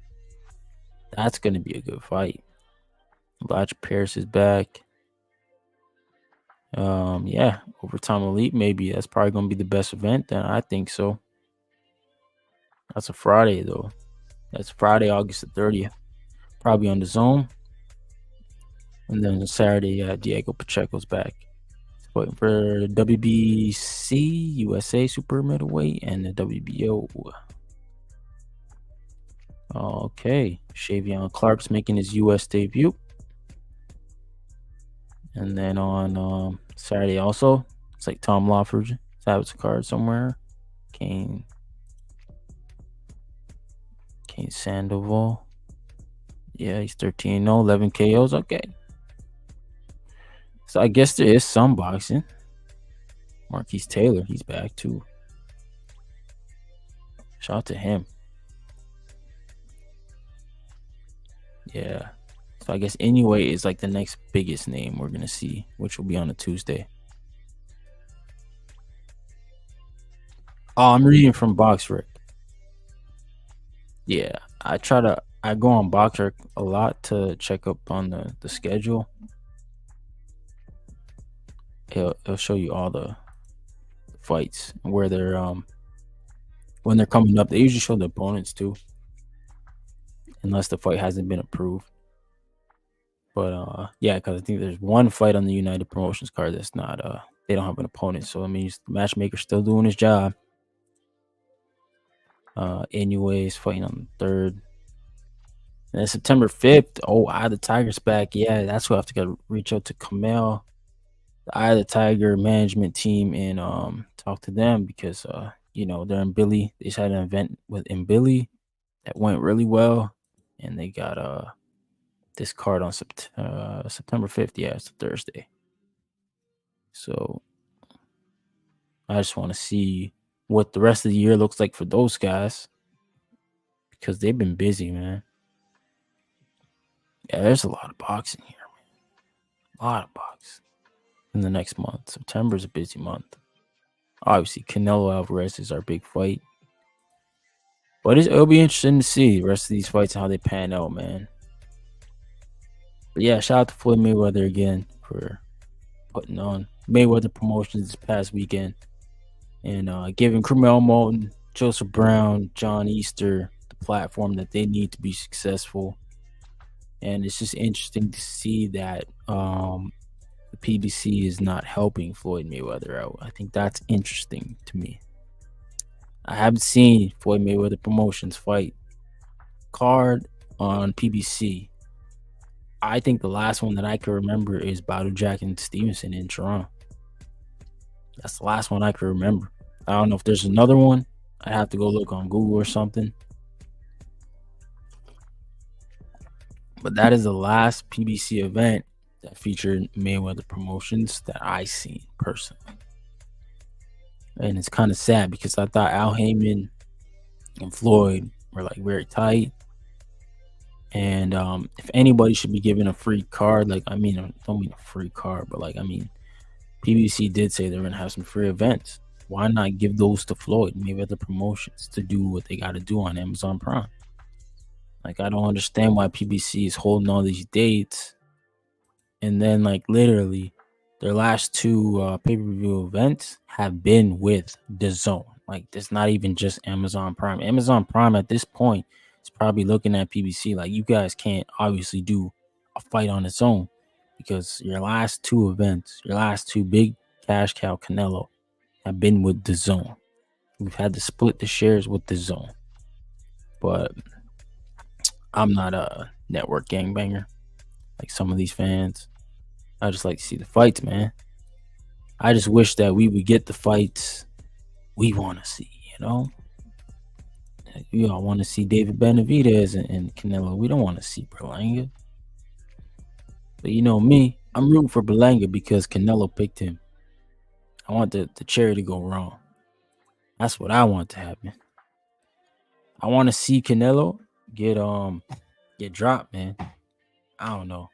That's gonna be a good fight. Elijah Pierce is back. Yeah, Overtime Elite. Maybe that's probably gonna be the best event. Then I think so. That's a Friday though. That's Friday, August the 30th. Probably on the Zone. And then Saturday, Diego Pacheco's back. Waiting for the WBC USA Super Middleweight and the WBO. Okay, Shavion Clark's making his US debut. And then on Saturday also, it's like Tom Lawford has a card somewhere. Kane Sandoval. Yeah, he's 13-0, 11 KOs. Okay. So I guess there is some boxing. Marquise Taylor, he's back too. Shout out to him. Yeah. So I guess anyway is like the next biggest name we're gonna see, which will be on a Tuesday. Oh, I'm reading from BoxRec. Yeah, I go on BoxRec a lot to check up on the schedule. It'll show you all the fights and where they're when they're coming up. They usually show the opponents too, unless the fight hasn't been approved. But yeah, because I think there's one fight on the United Promotions card that's not they don't have an opponent, so that means the matchmaker's still doing his job. Anyways, fighting on the 3rd. And then September 5th, Eye of the Tiger's back. Yeah, that's what I have to reach out to Curmel, the Eye of the Tiger management team, and talk to them because they're in Billy. They just had an event in Billy that went really well, and they got this card on September 5th. Yeah, it's a Thursday. So I just want to see what the rest of the year looks like for those guys because they've been busy, man. Yeah, there's a lot of boxing here, man. A lot of boxing in the next month. September's a busy month. Obviously, Canelo Alvarez is our big fight. But it'll be interesting to see the rest of these fights and how they pan out, man. But yeah, shout out to Floyd Mayweather again for putting on Mayweather Promotions this past weekend and giving Curmel, Moton, Joseph Brown, John Easter the platform that they need to be successful. And it's just interesting to see that the PBC is not helping Floyd Mayweather out. I think that's interesting to me. I haven't seen Floyd Mayweather Promotions fight card on PBC. I think the last one that I can remember is Badu Jack and Stevenson in Toronto. That's the last one I can remember. I don't know if there's another one. I have to go look on Google or something. But that is the last PBC event that featured Mayweather Promotions that I seen personally. And it's kind of sad because I thought Al Heyman and Floyd were like very tight. And if anybody should be given a free card, I don't mean a free card, but PBC did say they're gonna have some free events. Why not give those to Floyd Mayweather Promotions to do what they got to do on Amazon Prime? I don't understand why PBC is holding all these dates, and then literally their last two pay-per-view events have been with the Zone. It's not even just Amazon Prime. Amazon Prime at this point is probably looking at PBC you guys can't obviously do a fight on its own because your last two events, your last two big cash cow Canelo have been with the Zone. We've had to split the shares with the Zone. But I'm not a network gangbanger like some of these fans. I just like to see the fights, man. I just wish that we would get the fights we want to see, We all want to see David Benavidez and Canelo. We don't want to see Berlanga. But me, I'm rooting for Berlanga because Canelo picked him. I want the cherry to go wrong. That's what I want to happen. I want to see Canelo get get dropped, man. I don't know.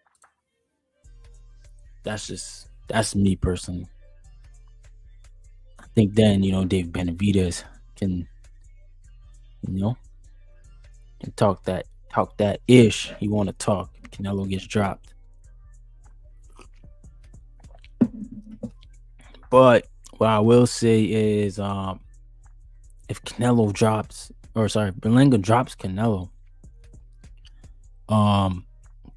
That's me personally. I think then Dave Benavidez can you know can talk that ish he want to talk. Canelo gets dropped, but what I will say is if Canelo drops, or sorry, Berlanga drops Canelo, um,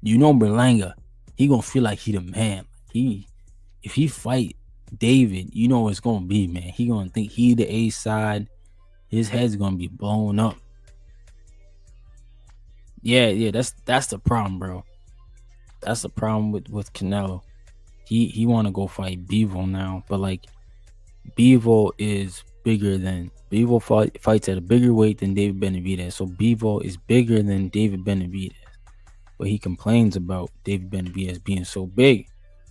Berlanga, he gonna feel like he the man. If he fight David, what it's gonna be, man. He gonna think he the A side. His head's gonna be blown up. Yeah, that's the problem, bro. That's the problem with Canelo. He want to go fight Bevo now, but like Bevo is bigger than Bevo fights at a bigger weight than David Benavidez. So Bevo is bigger than David Benavidez. But he complains about David Benavidez being so big.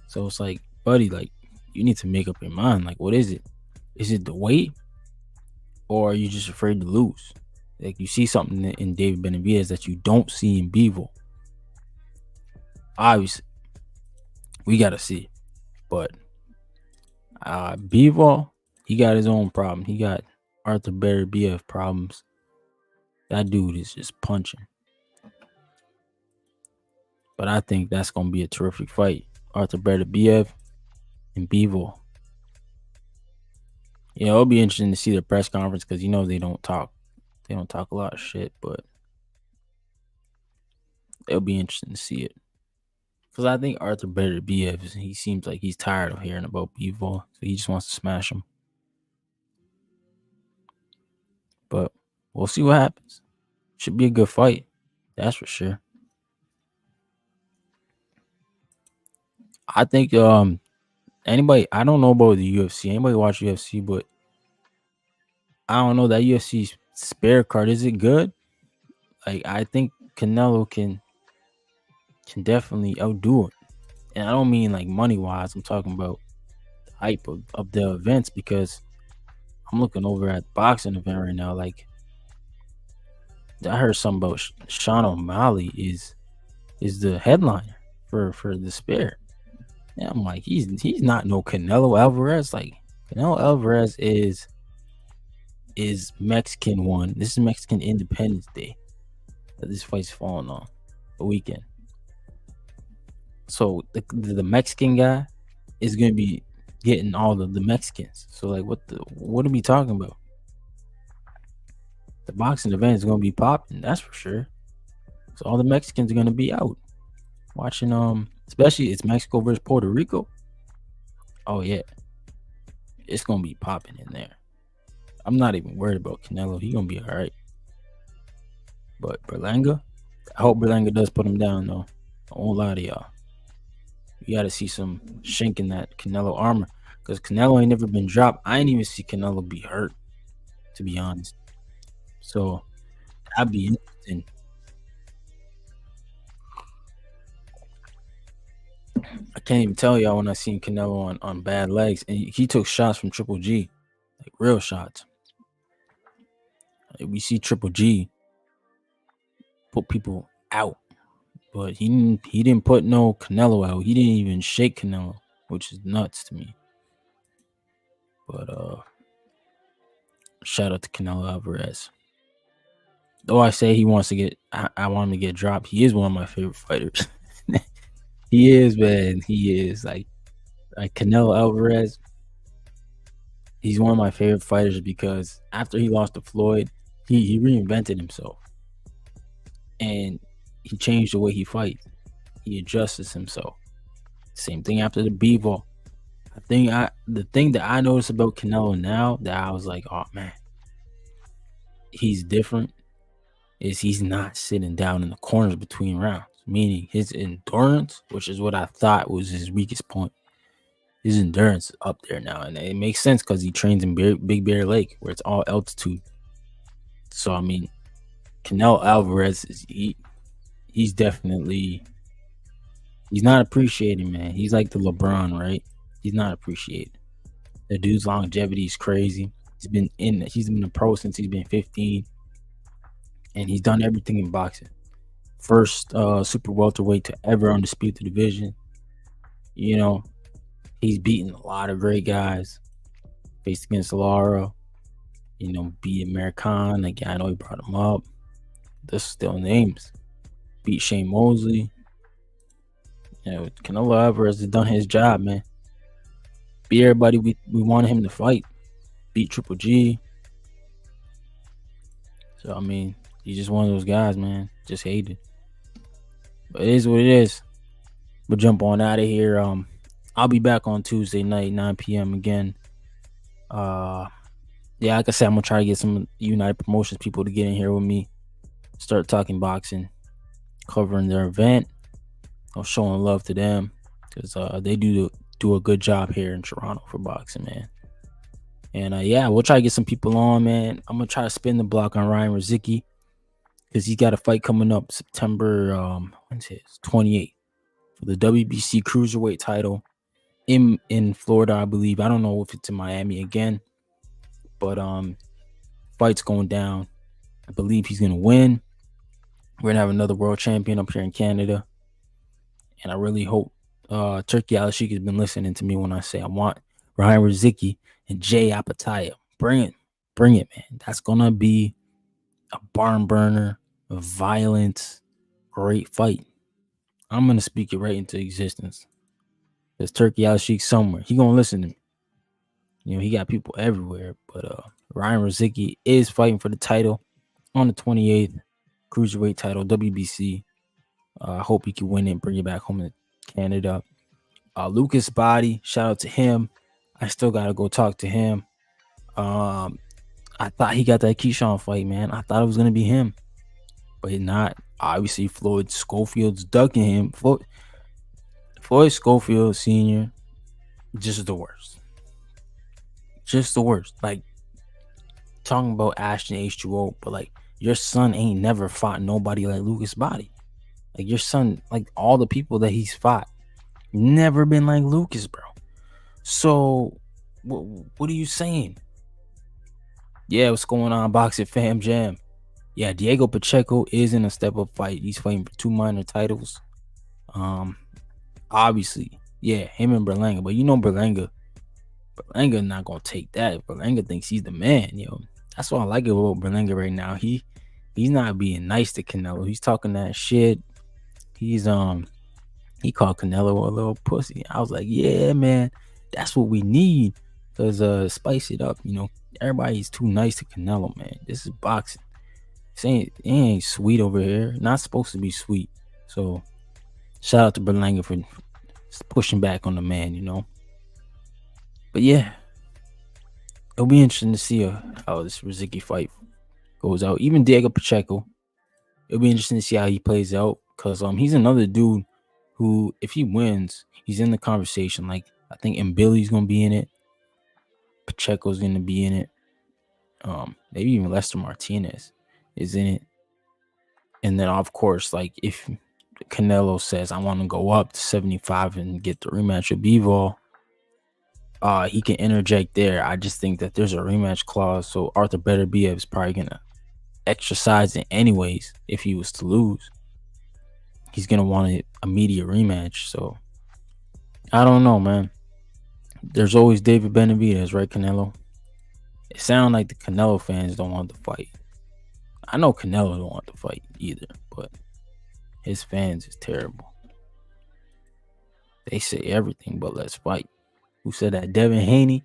So it's like, buddy, like you need to make up your mind. Like, what is it? Is it the weight, or are you just afraid to lose? Like you see something in David Benavidez that you don't see in Bevo. Obviously, we gotta see. But Bevo, he got his own problem. He got Arthur Beterbiev problems. That dude is just punching. But I think that's gonna be a terrific fight. Arthur Beterbiev and Bevo. Yeah, it'll be interesting to see the press conference because they don't talk. They don't talk a lot of shit, but it'll be interesting to see it. Because I think Arthur Beterbiev, he seems like he's tired of hearing about Bevo, so he just wants to smash him. But we'll see what happens. Should be a good fight, that's for sure. I think anybody, I don't know about the UFC. Anybody watch UFC, but I don't know that UFC spare card. Is it good? Like I think Canelo can definitely outdo it. And I don't mean like money wise. I'm talking about the hype of the events, because I'm looking over at the boxing event right now. Like I heard something about Sean O'Malley is the headliner for the spare. And I'm like, he's not no Canelo Alvarez. Like Canelo Alvarez is Mexican one. This is Mexican Independence Day that this fight's falling on the weekend. So the Mexican guy is gonna be getting all of the Mexicans. So like, what are we talking about? The boxing event is gonna be popping, that's for sure. So all the Mexicans are gonna be out watching. Especially it's Mexico versus Puerto Rico. Oh yeah, it's gonna be popping in there. I'm not even worried about Canelo. He gonna be all right. But Berlanga, I hope Berlanga does put him down though. I won't lie to y'all. You got to see some shink in that Canelo armor, because Canelo ain't never been dropped. I ain't even see Canelo be hurt, to be honest. So that'd be interesting. I can't even tell y'all when I seen Canelo on bad legs, and he took shots from Triple G, like real shots. Like, we see Triple G put people out, but he didn't put no Canelo out. He didn't even shake Canelo, which is nuts to me. But shout out to Canelo Alvarez. Though I say he wants to get, I want him to get dropped. He is one of my favorite fighters. He is, man. He is like Canelo Alvarez. He's one of my favorite fighters because after he lost to Floyd, he reinvented himself, and he changed the way he fights. He adjusts himself. Same thing after the Bevo. The thing that I noticed about Canelo now that I was like, oh man, he's different, is he's not sitting down in the corners between rounds. Meaning his endurance, which is what I thought was his weakest point, his endurance is up there now, and it makes sense because he trains in Big Bear Lake, where it's all altitude. So I mean, Canelo Alvarez he's definitely, he's not appreciated, man. He's like the LeBron, right? He's not appreciated. The dude's longevity is crazy. He's been a pro since he's been 15, and he's done everything in boxing. First super welterweight to ever undispute the division. You know, he's beaten a lot of great guys. Faced against Lara, beat American. Again, I know he brought him up. There's still names. Beat Shane Mosley. Canelo Alvarez has done his job, man. Beat everybody we wanted him to fight. Beat Triple G. So, I mean, he's just one of those guys, man. Just hated. But it is what it is. We'll jump on out of here. I'll be back on Tuesday night, 9 p.m. again. Yeah, like I said, I'm gonna try to get some United Promotions people to get in here with me. Start talking boxing, covering their event. I'm showing love to them because they do a good job here in Toronto for boxing, man. And yeah, we'll try to get some people on, man. I'm gonna try to spin the block on Ryan Rozicki because he's got a fight coming up September 28th for the WBC cruiserweight title in Florida, I believe. I don't know if it's in Miami again, but fight's going down. I believe he's gonna win. We're gonna have another world champion up here in Canada, and I really hope Turkey Al-Sheikh has been listening to me when I say I want Ryan Rozicki and Jay Apataya. Bring it, man. That's gonna be a barn burner, a violent, great fight. I'm gonna speak it right into existence. There's Turkey Al-Sheikh somewhere. He gonna listen to me. He got people everywhere. But Ryan Rozicki is fighting for the title on the 28th, cruiserweight title, WBC. I hope he can win it and bring it back home to Canada. Lucas Body, shout out to him. I still gotta go talk to him. I thought he got that Keyshawn fight, man. I thought it was gonna be him, but he's not. Obviously, Floyd Schofield's ducking him. Floyd Schofield Sr. just the worst. Just the worst. Like, talking about Ashton H2O, but like, your son ain't never fought nobody like Lucas Body. Like, your son, like all the people that he's fought, never been like Lucas, bro. So, what are you saying? Yeah, what's going on, Boxing Fam Jam? Yeah, Diego Pacheco is in a step-up fight. He's fighting for 2 minor titles. Obviously, yeah, him and Berlanga. But Berlanga not gonna take that. Berlanga thinks he's the man, That's what I like about Berlanga right now. He's not being nice to Canelo. He's talking that shit. He's he called Canelo a little pussy. I was like, yeah, man, that's what we need. Cause spice it up, Everybody's too nice to Canelo, man. This is boxing. It ain't sweet over here. Not supposed to be sweet. So shout out to Berlanga for pushing back on the man, But yeah, it'll be interesting to see how this Rozicki fight goes out. Even Diego Pacheco, it'll be interesting to see how he plays out. Cause he's another dude who, if he wins, he's in the conversation. Like, I think Mbili's gonna be in it. Pacheco's gonna be in it. Maybe even Lester Martinez is in it. And then, of course, like, if Canelo says, I want to go up to 75 and get the rematch with Bivol, he can interject there. I just think that there's a rematch clause, so Arthur Beterbiev is probably going to exercise it anyways. If he was to lose, he's going to want an immediate rematch. So, I don't know, man. There's always David Benavidez, right, Canelo? It sounds like the Canelo fans don't want to fight. I know Canelo don't want to fight either, but his fans is terrible. They say everything but let's fight. Who said that? Devin Haney?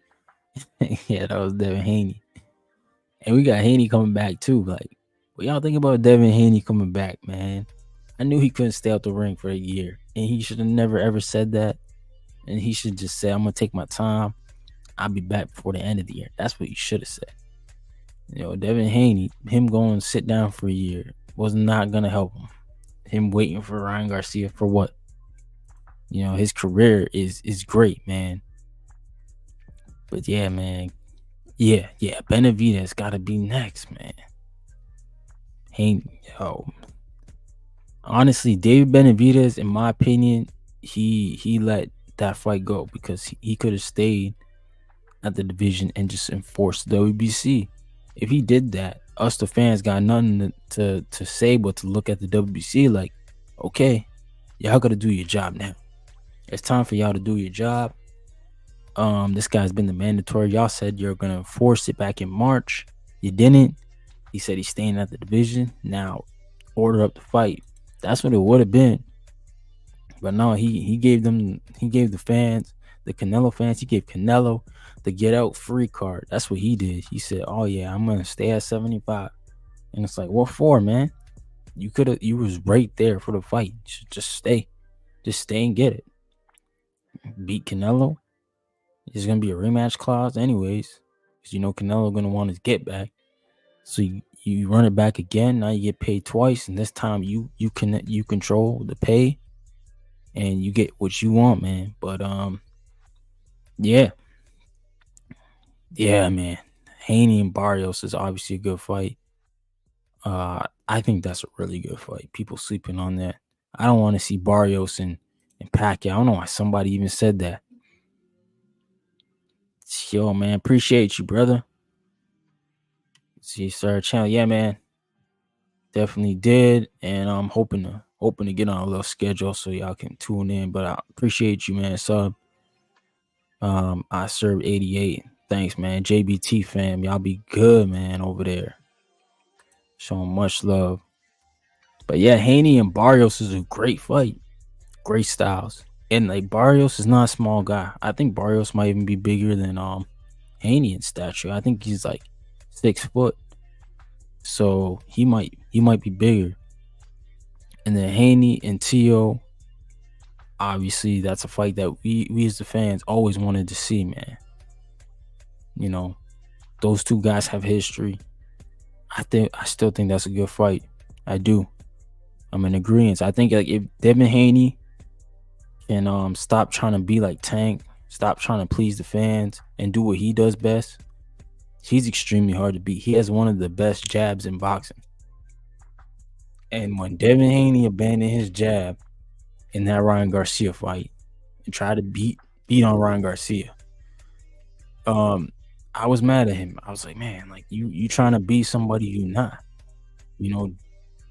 Yeah, that was Devin Haney. And we got Haney coming back too. Like, what y'all think about Devin Haney coming back, man? I knew he couldn't stay out the ring for a year, and he should have never ever said that. And he should just say, I'm gonna take my time. I'll be back before the end of the year. That's what he should have said. Devin Haney, him going to sit down for a year was not gonna help him. Him waiting for Ryan Garcia for what? His career is great, man. But yeah, man. Yeah. Benavidez gotta be next, man. Honestly, David Benavidez, in my opinion, he let that fight go because he could have stayed at the division and just enforce the WBC. If he did that, us the fans got nothing to say but to look at the WBC like, okay, y'all got to do your job now. It's time for y'all to do your job. This guy's been the mandatory. Y'all said you're gonna enforce it back in March. You didn't. He said he's staying at the division. Now, order up the fight. That's what it would have been. But no, he gave the fans, the Canelo fans, he gave Canelo the get out free card. That's what he did. He said, "Oh yeah, I'm gonna stay at 75." And it's like, what for, man? You was right there for the fight. You should just stay and get it. Beat Canelo. There's gonna be a rematch clause, anyways, because Canelo gonna want his get back. So you run it back again. Now you get paid twice, and this time you control the pay, and you get what you want, man. But yeah, man. Haney and Barrios is obviously a good fight. I think that's a really good fight. People sleeping on that. I don't want to see Barrios and Pacquiao. I don't know why somebody even said that. Yo, man, appreciate you, brother. See, sir, channel, yeah, man, definitely did, and I'm hoping to get on a little schedule so y'all can tune in. But I appreciate you, man. Sub. I served 88. Thanks, man. JBT fam, y'all be good, man, over there. Showing much love. But yeah, Haney and Barrios is a great fight. Great styles. And like Barrios is not a small guy. I think Barrios might even be bigger than Haney in stature. I think he's like 6 foot. So he might be bigger. And then Haney and Tio, obviously that's a fight that we as the fans always wanted to see, man. Those two guys have history. I still think that's a good fight. I do. I'm in agreement. I think like if Devin Haney can stop trying to be like Tank, stop trying to please the fans, and do what he does best, he's extremely hard to beat. He has one of the best jabs in boxing. And when Devin Haney abandoned his jab in that Ryan Garcia fight and tried to beat on Ryan Garcia, I was mad at him. I was like, man, like you trying to beat somebody you not.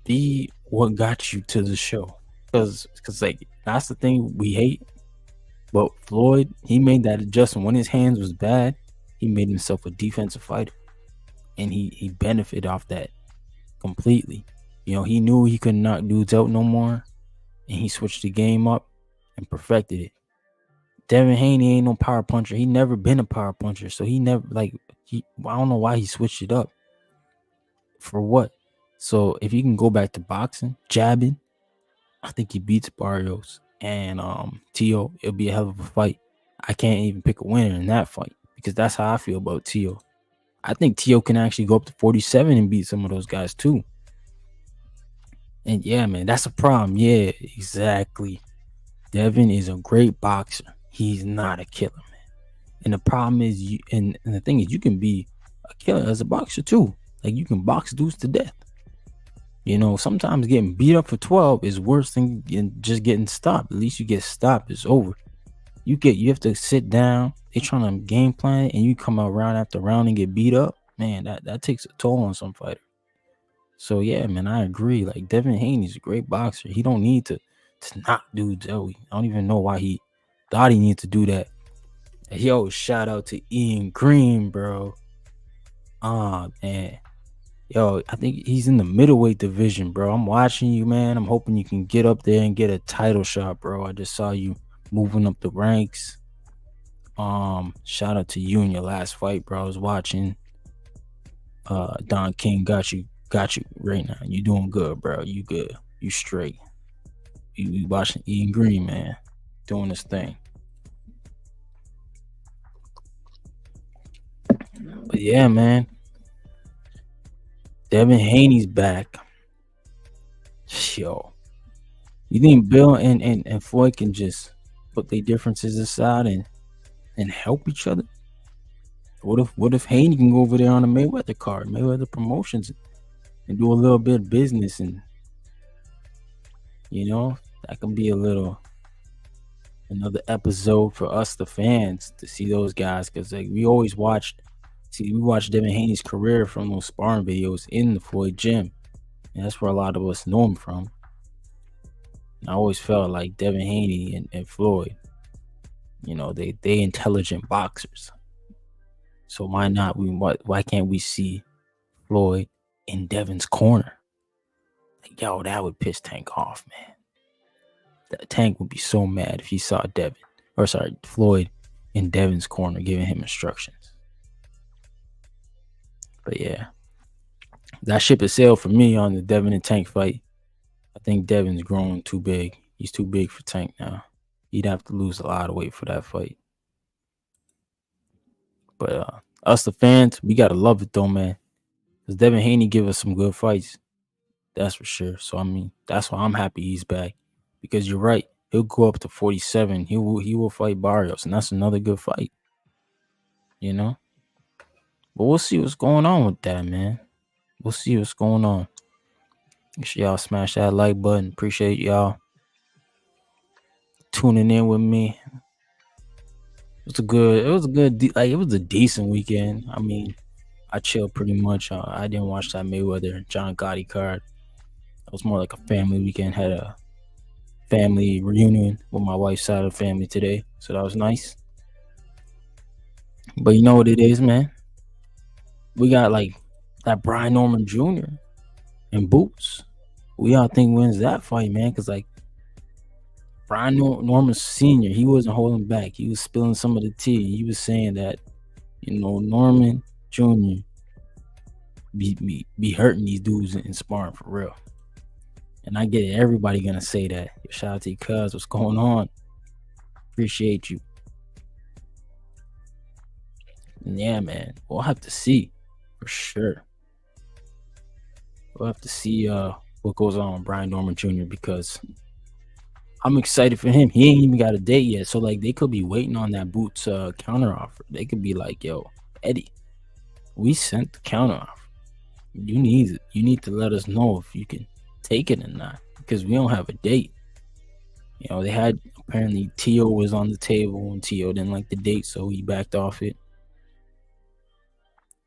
Be what got you to the show. Because like that's the thing we hate. But Floyd, he made that adjustment when his hands was bad. He made himself a defensive fighter, and he benefited off that completely. He knew he couldn't knock dudes out no more, and he switched the game up and perfected it. Devin Haney ain't no power puncher. He never been a power puncher, so he never I don't know why he switched it up. For what? So if he can go back to boxing, jabbing, I think he beats Barrios and Tio. It'll be a hell of a fight. I can't even pick a winner in that fight because that's how I feel about Tio. I think Tio can actually go up to 47 and beat some of those guys too. And yeah, man, that's a problem. Yeah, exactly. Devin is a great boxer. He's not a killer, man. And the problem is, and the thing is, you can be a killer as a boxer too. Like you can box dudes to death. Sometimes getting beat up for 12 is worse than just getting stopped. At least you get stopped, it's over. You have to sit down. They trying to game plan, and you come out round after round and get beat up. Man, that takes a toll on some fighter. So yeah, man, I agree. Like Devin Haney's a great boxer. He don't need to knock dudes out. I don't even know why he thought he needed to do that. Yo, shout out to Ian Green, bro. Man. Yo, I think he's in the middleweight division, bro. I'm watching you, man. I'm hoping you can get up there and get a title shot, bro. I just saw you moving up the ranks. Shout out to you in your last fight, bro. I was watching. Don King got you right now. You doing good, bro. You good. You straight. You watching Ian Green, man. Doing this thing. But yeah, man. Devin Haney's back. Yo. You think Bill and Floyd can just put their differences aside and help each other? What if Haney can go over there on a Mayweather card, Mayweather Promotions, and do a little bit of business, and that can be a little Another episode for us, the fans, to see those guys, because like we watched Devin Haney's career from those sparring videos in the Floyd gym, and that's where a lot of us know him from. And I always felt like Devin Haney and Floyd, they intelligent boxers. So why can't we see Floyd in Devin's corner? Like, yo, that would piss Tank off, man. That Tank would be so mad if he saw Floyd in Devin's corner giving him instructions. But yeah, that ship has sailed for me on the Devin and Tank fight. I think Devin's grown too big. He's too big for Tank now. He'd have to lose a lot of weight for that fight. But us, the fans, we gotta love it though, man. Because Devin Haney give us some good fights. That's for sure. So I mean, that's why I'm happy he's back. Because you're right, he'll go up to 47. He will fight Barrios, and that's another good fight. But we'll see what's going on with that, man. We'll see what's going on. Make sure y'all smash that like button. Appreciate y'all tuning in with me. It was a decent weekend. I mean, I chilled pretty much. I didn't watch that Mayweather John Gotti card. It was more like a family weekend. Had a family reunion with my wife's side of the family today, so that was nice. But you know what it is, man? We got like that Brian Norman Jr. and Boots. We all think wins that fight, man, because like Brian Norman Sr., he wasn't holding back. He was spilling some of the tea. He was saying that, Norman Jr. be hurting these dudes in sparring for real. And I get it. Everybody gonna say that. Shout out to you, cuz. What's going on? Appreciate you. And yeah, man. We'll have to see. For sure. We'll have to see what goes on with Brian Norman Jr. because I'm excited for him. He ain't even got a date yet. So like they could be waiting on that Boots counter offer. They could be like, yo, Eddie, we sent the counter offer. You need to let us know if you can take it or not, because we don't have a date. They had, apparently Tio was on the table and Tio didn't like the date, so he backed off it.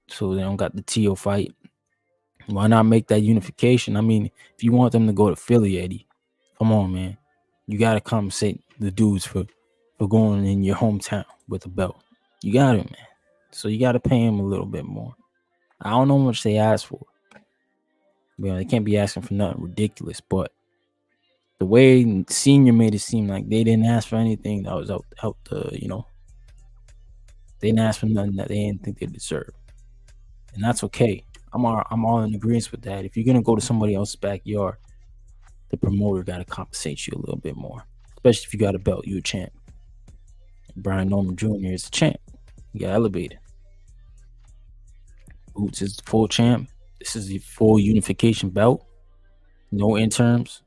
So they don't got the Tio fight. Why not make that unification? I mean, if you want them to go to Philly, Eddie, come on, man. You gotta compensate the dudes for going in your hometown with a belt. You got it, man. So you gotta pay him a little bit more. I don't know how much they asked for. They can't be asking for nothing ridiculous, but the way Senior made it seem like they didn't ask for anything that was out they didn't ask for nothing that they didn't think they deserved. And that's okay. I'm all in agreement with that. If you're gonna go to somebody else's backyard, the promoter gotta compensate you a little bit more. Especially if you got a belt, you a champ. Brian Norman Jr. is a champ. You got elevated. Boots is the full champ. This is the full unification belt. No interms.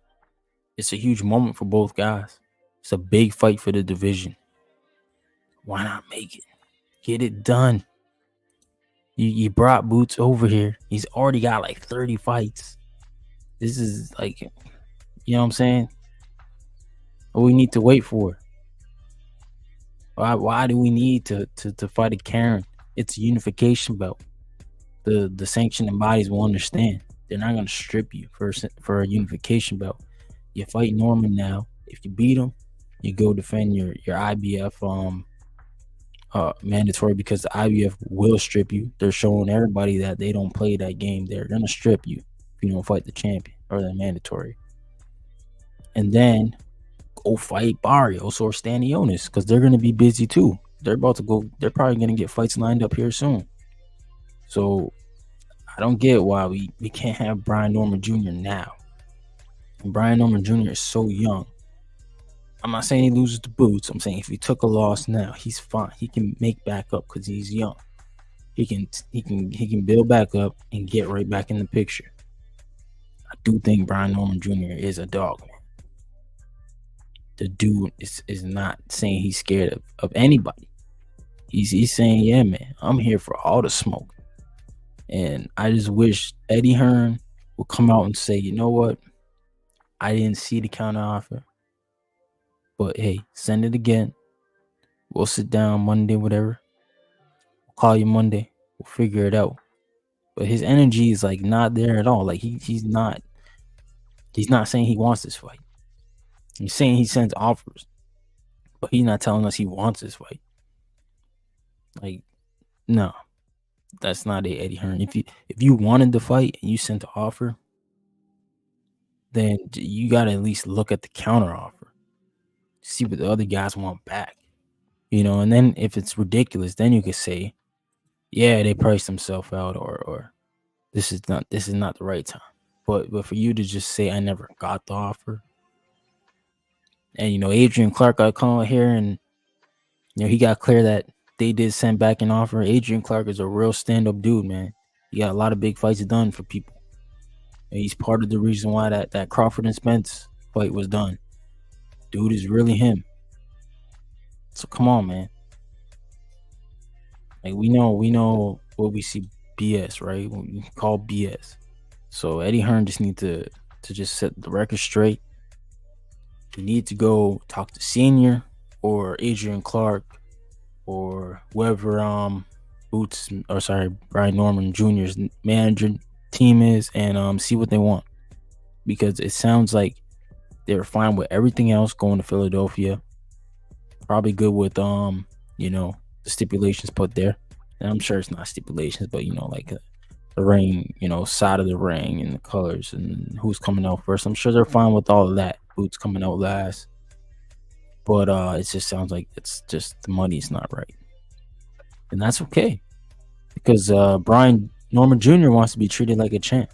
It's a huge moment for both guys. It's a big fight for the division. Why not make it? Get it done. You brought Boots over here. He's already got like 30 fights. This is like, you know what I'm saying? What we need to wait for? Why do we need to fight a Karen? It's a unification belt. The sanctioning bodies will understand. They're not gonna strip you for a unification belt. You fight Norman now. If you beat him, you go defend your IBF mandatory, because the IBF will strip you. They're showing everybody that they don't play that game. They're gonna strip you if you don't fight the champion or the mandatory. And then go fight Barrios or Stanionis, because they're gonna be busy too. They're probably gonna get fights lined up here soon. So I don't get why we can't have Brian Norman Jr. now. And Brian Norman Jr. is so young. I'm not saying he loses to Boots. I'm saying if he took a loss now, he's fine. He can make back up because he's young. He can build back up and get right back in the picture. I do think Brian Norman Jr. is a dog, man. The dude is not saying he's scared of anybody. He's saying, yeah, man, I'm here for all the smoke. And I just wish Eddie Hearn would come out and say, you know what? I didn't see the counter offer. But hey, send it again. We'll sit down Monday, whatever. We'll call you Monday. We'll figure it out. But his energy is like not there at all. Like he's not saying he wants this fight. He's saying he sends offers, but he's not telling us he wants this fight. Like, no, that's not it, Eddie Hearn. If you wanted the fight and you sent the offer, then you gotta at least look at the counter offer, see what the other guys want back. And then if it's ridiculous, then you could say, yeah, they priced themselves out, or this is not the right time. But for you to just say I never got the offer, and Adrian Clark got called here, and he got clear that they did send back an offer. Adrian Clark is a real stand-up dude, man. He got a lot of big fights done for people, and he's part of the reason why that Crawford and Spence fight was done. Dude is really him. So come on, man. Like we know what we see BS, right? We call BS. So Eddie Hearn just need to just set the record straight. You need to go talk to Senior or Adrian Clark or whoever Brian Norman Jr.'s manager team is, and see what they want. Because it sounds like they're fine with everything else going to Philadelphia. Probably good with the stipulations put there. And I'm sure it's not stipulations, but like the ring, side of the ring and the colors and who's coming out first. I'm sure they're fine with all of that. Boots coming out last. But it just sounds like it's just the money's not right. And that's okay. Because Brian Norman Jr. wants to be treated like a champ.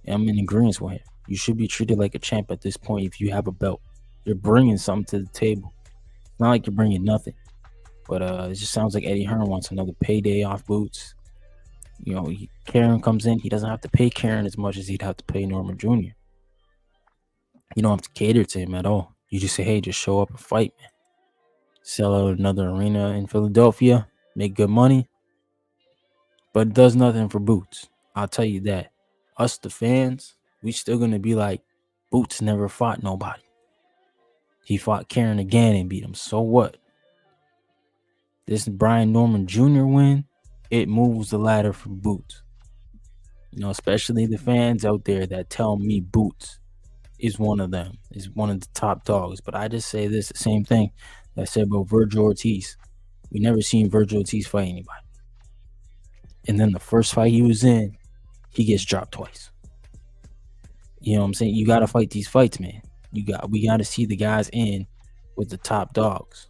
I'm in agreement with him. You should be treated like a champ at this point if you have a belt. You're bringing something to the table. It's not like you're bringing nothing. But it just sounds like Eddie Hearn wants another payday off Boots. Karen comes in. He doesn't have to pay Karen as much as he'd have to pay Norman Jr. You don't have to cater to him at all. You just say, hey, just show up and fight, man. Sell out another arena in Philadelphia. Make good money. But it does nothing for Boots. I'll tell you that. Us, the fans, we still going to be like, Boots never fought nobody. He fought Karen again and beat him. So what? This Brian Norman Jr. win, it moves the ladder for Boots. Especially the fans out there that tell me Boots is one of them, is one of the top dogs. But I just say this, the same thing that I said about Virgil Ortiz. We never seen Virgil Ortiz fight anybody. And then the first fight he was in, he gets dropped twice. You know what I'm saying? You got to fight these fights, man. We got to see the guys in with the top dogs.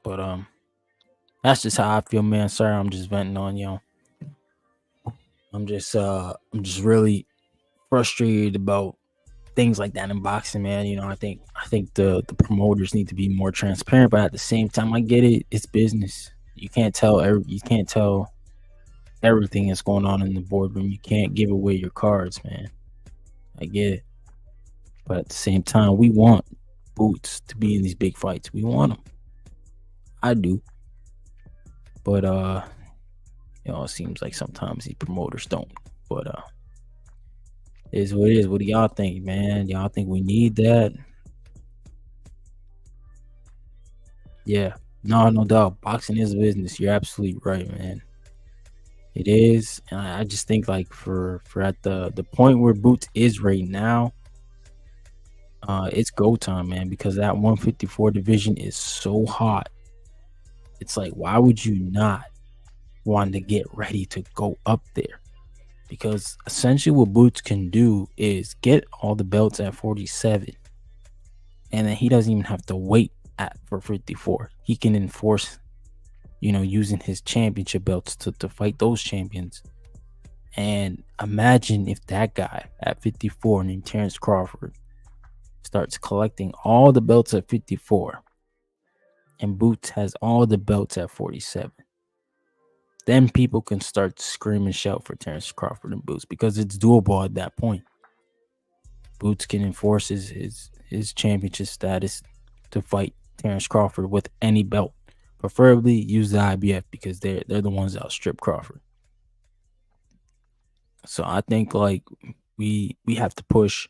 But that's just how I feel, man. Sorry, I'm just venting on y'all. I'm just really frustrated about things like that in boxing, man. I think the promoters need to be more transparent, but at the same time, I get it. It's business. You can't tell everything that's going on in the boardroom. You can't give away your cards, man. I get it. But at the same time, we want Boots to be in these big fights. We want them. I do. But it seems like sometimes these promoters don't. But it is what it is. What do y'all think, man? Y'all think we need that? Yeah. No doubt. Boxing is a business. You're absolutely right, man. It is. And I just think like for at the point where Boots is right now, it's go time, man, because that 154 division is so hot. It's like, why would you not want to get ready to go up there? Because essentially what Boots can do is get all the belts at 47, and then he doesn't even have to wait for 54. He can enforce, using his championship belts to fight those champions. And imagine if that guy at 54 named Terrence Crawford starts collecting all the belts at 54, and Boots has all the belts at 47. Then people can start to scream and shout for Terrence Crawford and Boots, because it's doable at that point. Boots can enforce his championship status to fight Terrence Crawford with any belt. Preferably use the IBF, because they're the ones that outstrip Crawford. So I think like we have to push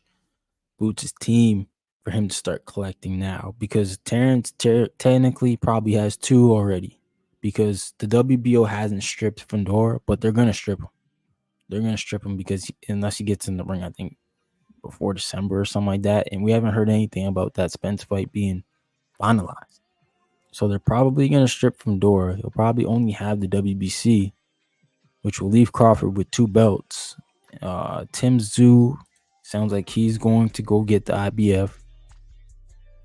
Boots' team for him to start collecting now, because Terrence technically probably has 2 already, because the WBO hasn't stripped Fedor, but they're gonna strip him. They're gonna strip him because unless he gets in the ring, I think before December or something like that, and we haven't heard anything about that Spence fight being finalized. So they're probably gonna strip Fedor. He'll probably only have the WBC, which will leave Crawford with 2 belts. Tim Tszyu sounds like he's going to go get the IBF.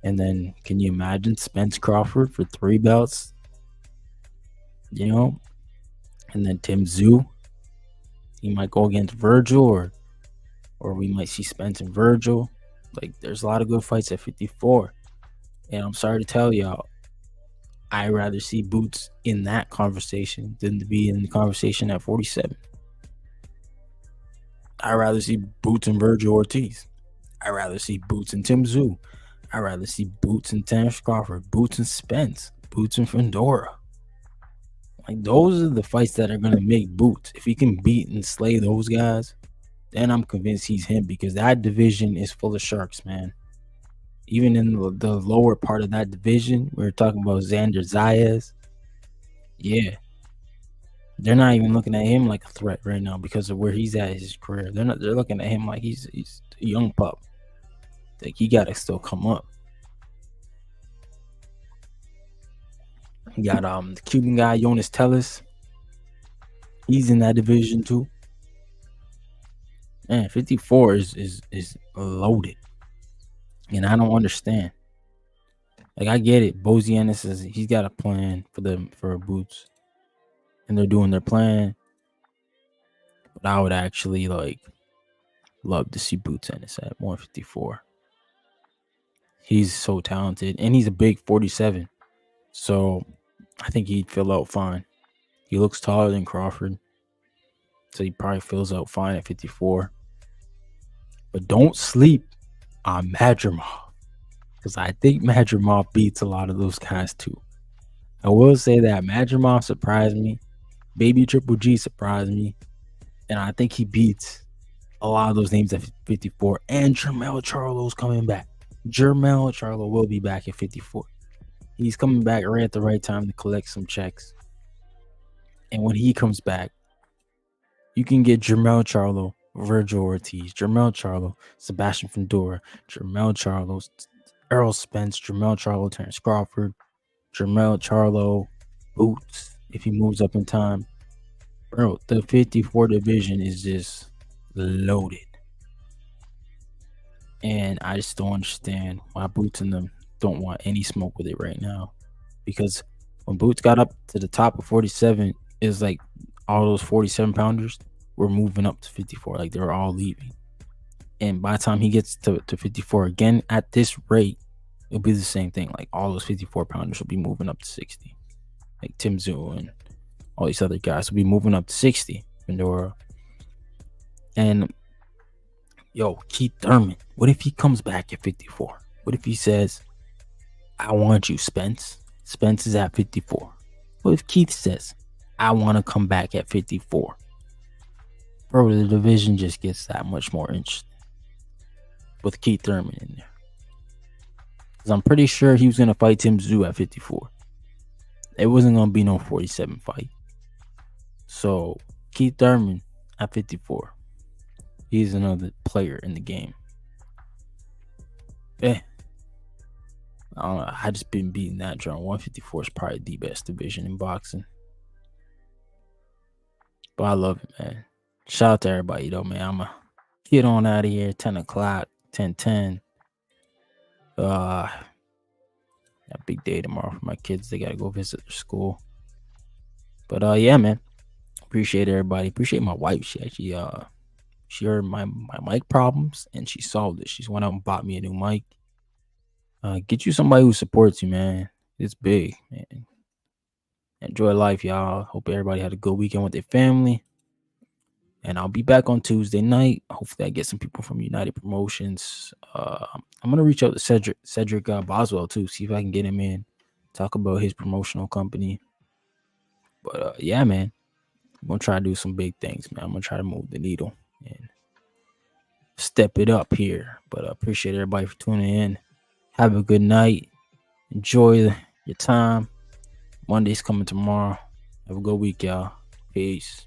And then can you imagine Spence Crawford for 3 belts? You know? And then Tim Tszyu, he might go against Virgil, or we might see Spence and Virgil. Like, there's a lot of good fights at 54. And I'm sorry to tell y'all, I'd rather see Boots in that conversation than to be in the conversation at 47. I'd rather see Boots and Virgil Ortiz. I'd rather see Boots and Tim Tszyu. I'd rather see Boots and Terrence Crawford, Boots and Spence, Boots and Fedor. Like, those are the fights that are going to make Boots. If he can beat and slay those guys, then I'm convinced he's him, because that division is full of sharks, man. Even in the lower part of that division, we're talking about Xander Zayas. Yeah. They're not even looking at him like a threat right now because of where he's at in his career. They're looking at him like he's a young pup. Like, he gotta still come up. You got the Cuban guy Jonas Tellis. He's in that division too. Man, 54 is loaded, and I don't understand. Like, I get it. Boziana says he's got a plan for Boots, and they're doing their plan. But I would actually love to see Boots Ennis at 154. He's so talented, and he's a big 47. So I think he'd fill out fine. He looks taller than Crawford, so he probably fills out fine at 54. But don't sleep on Madrimov, because I think Madrimov beats a lot of those guys too. I will say that Madrimov surprised me. Baby Triple G surprised me. And I think he beats a lot of those names at 54. And Curmel Charlo's coming back. Curmel Charlo will be back at 54. He's coming back right at the right time to collect some checks. And when he comes back, you can get Curmel Charlo, Virgil Ortiz, Curmel Charlo, Sebastian Fedor, Curmel Charlo, Errol Spence, Curmel Charlo, Terrence Crawford, Curmel Charlo, Boots, if he moves up in time. Bro, the 54 division is just loaded. And I just don't understand why Boots and them don't want any smoke with it right now. Because when Boots got up to the top of 47, it's like all those 47 pounders were moving up to 54. Like, they were all leaving. And by the time he gets to 54 again, at this rate, it'll be the same thing. Like, all those 54 pounders will be moving up to 60. Like Tim Tszyu and all these other guys will be moving up to 60. Fedor. And Keith Thurman, what if he comes back at 54? What if he says, I want you, Spence? Spence is at 54. What if Keith says, I want to come back at 54? Bro, the division just gets that much more interesting with Keith Thurman in there. Because I'm pretty sure he was going to fight Tim Tszyu at 54. It wasn't going to be no 47 fight. So, Keith Thurman at 54. He's another player in the game. I don't know. I just been beating that drum. 154 is probably the best division in boxing. But I love it, man. Shout out to everybody, though, man. I'm going to get on out of here. 10 o'clock, 10:10. A big day tomorrow for my kids. They got to go visit their school. But, yeah, man. Appreciate everybody. Appreciate my wife. She actually, she heard my mic problems, and she solved it. She went out and bought me a new mic. Get you somebody who supports you, man. It's big, man. Enjoy life, y'all. Hope everybody had a good weekend with their family. And I'll be back on Tuesday night. Hopefully I get some people from United Promotions. I'm going to reach out to Cedric Boswell, too. See if I can get him in. Talk about his promotional company. But, yeah, man. I'm going to try to do some big things, man. I'm going to try to move the needle and step it up here. But I appreciate everybody for tuning in. Have a good night. Enjoy your time. Monday's coming tomorrow. Have a good week, y'all. Peace.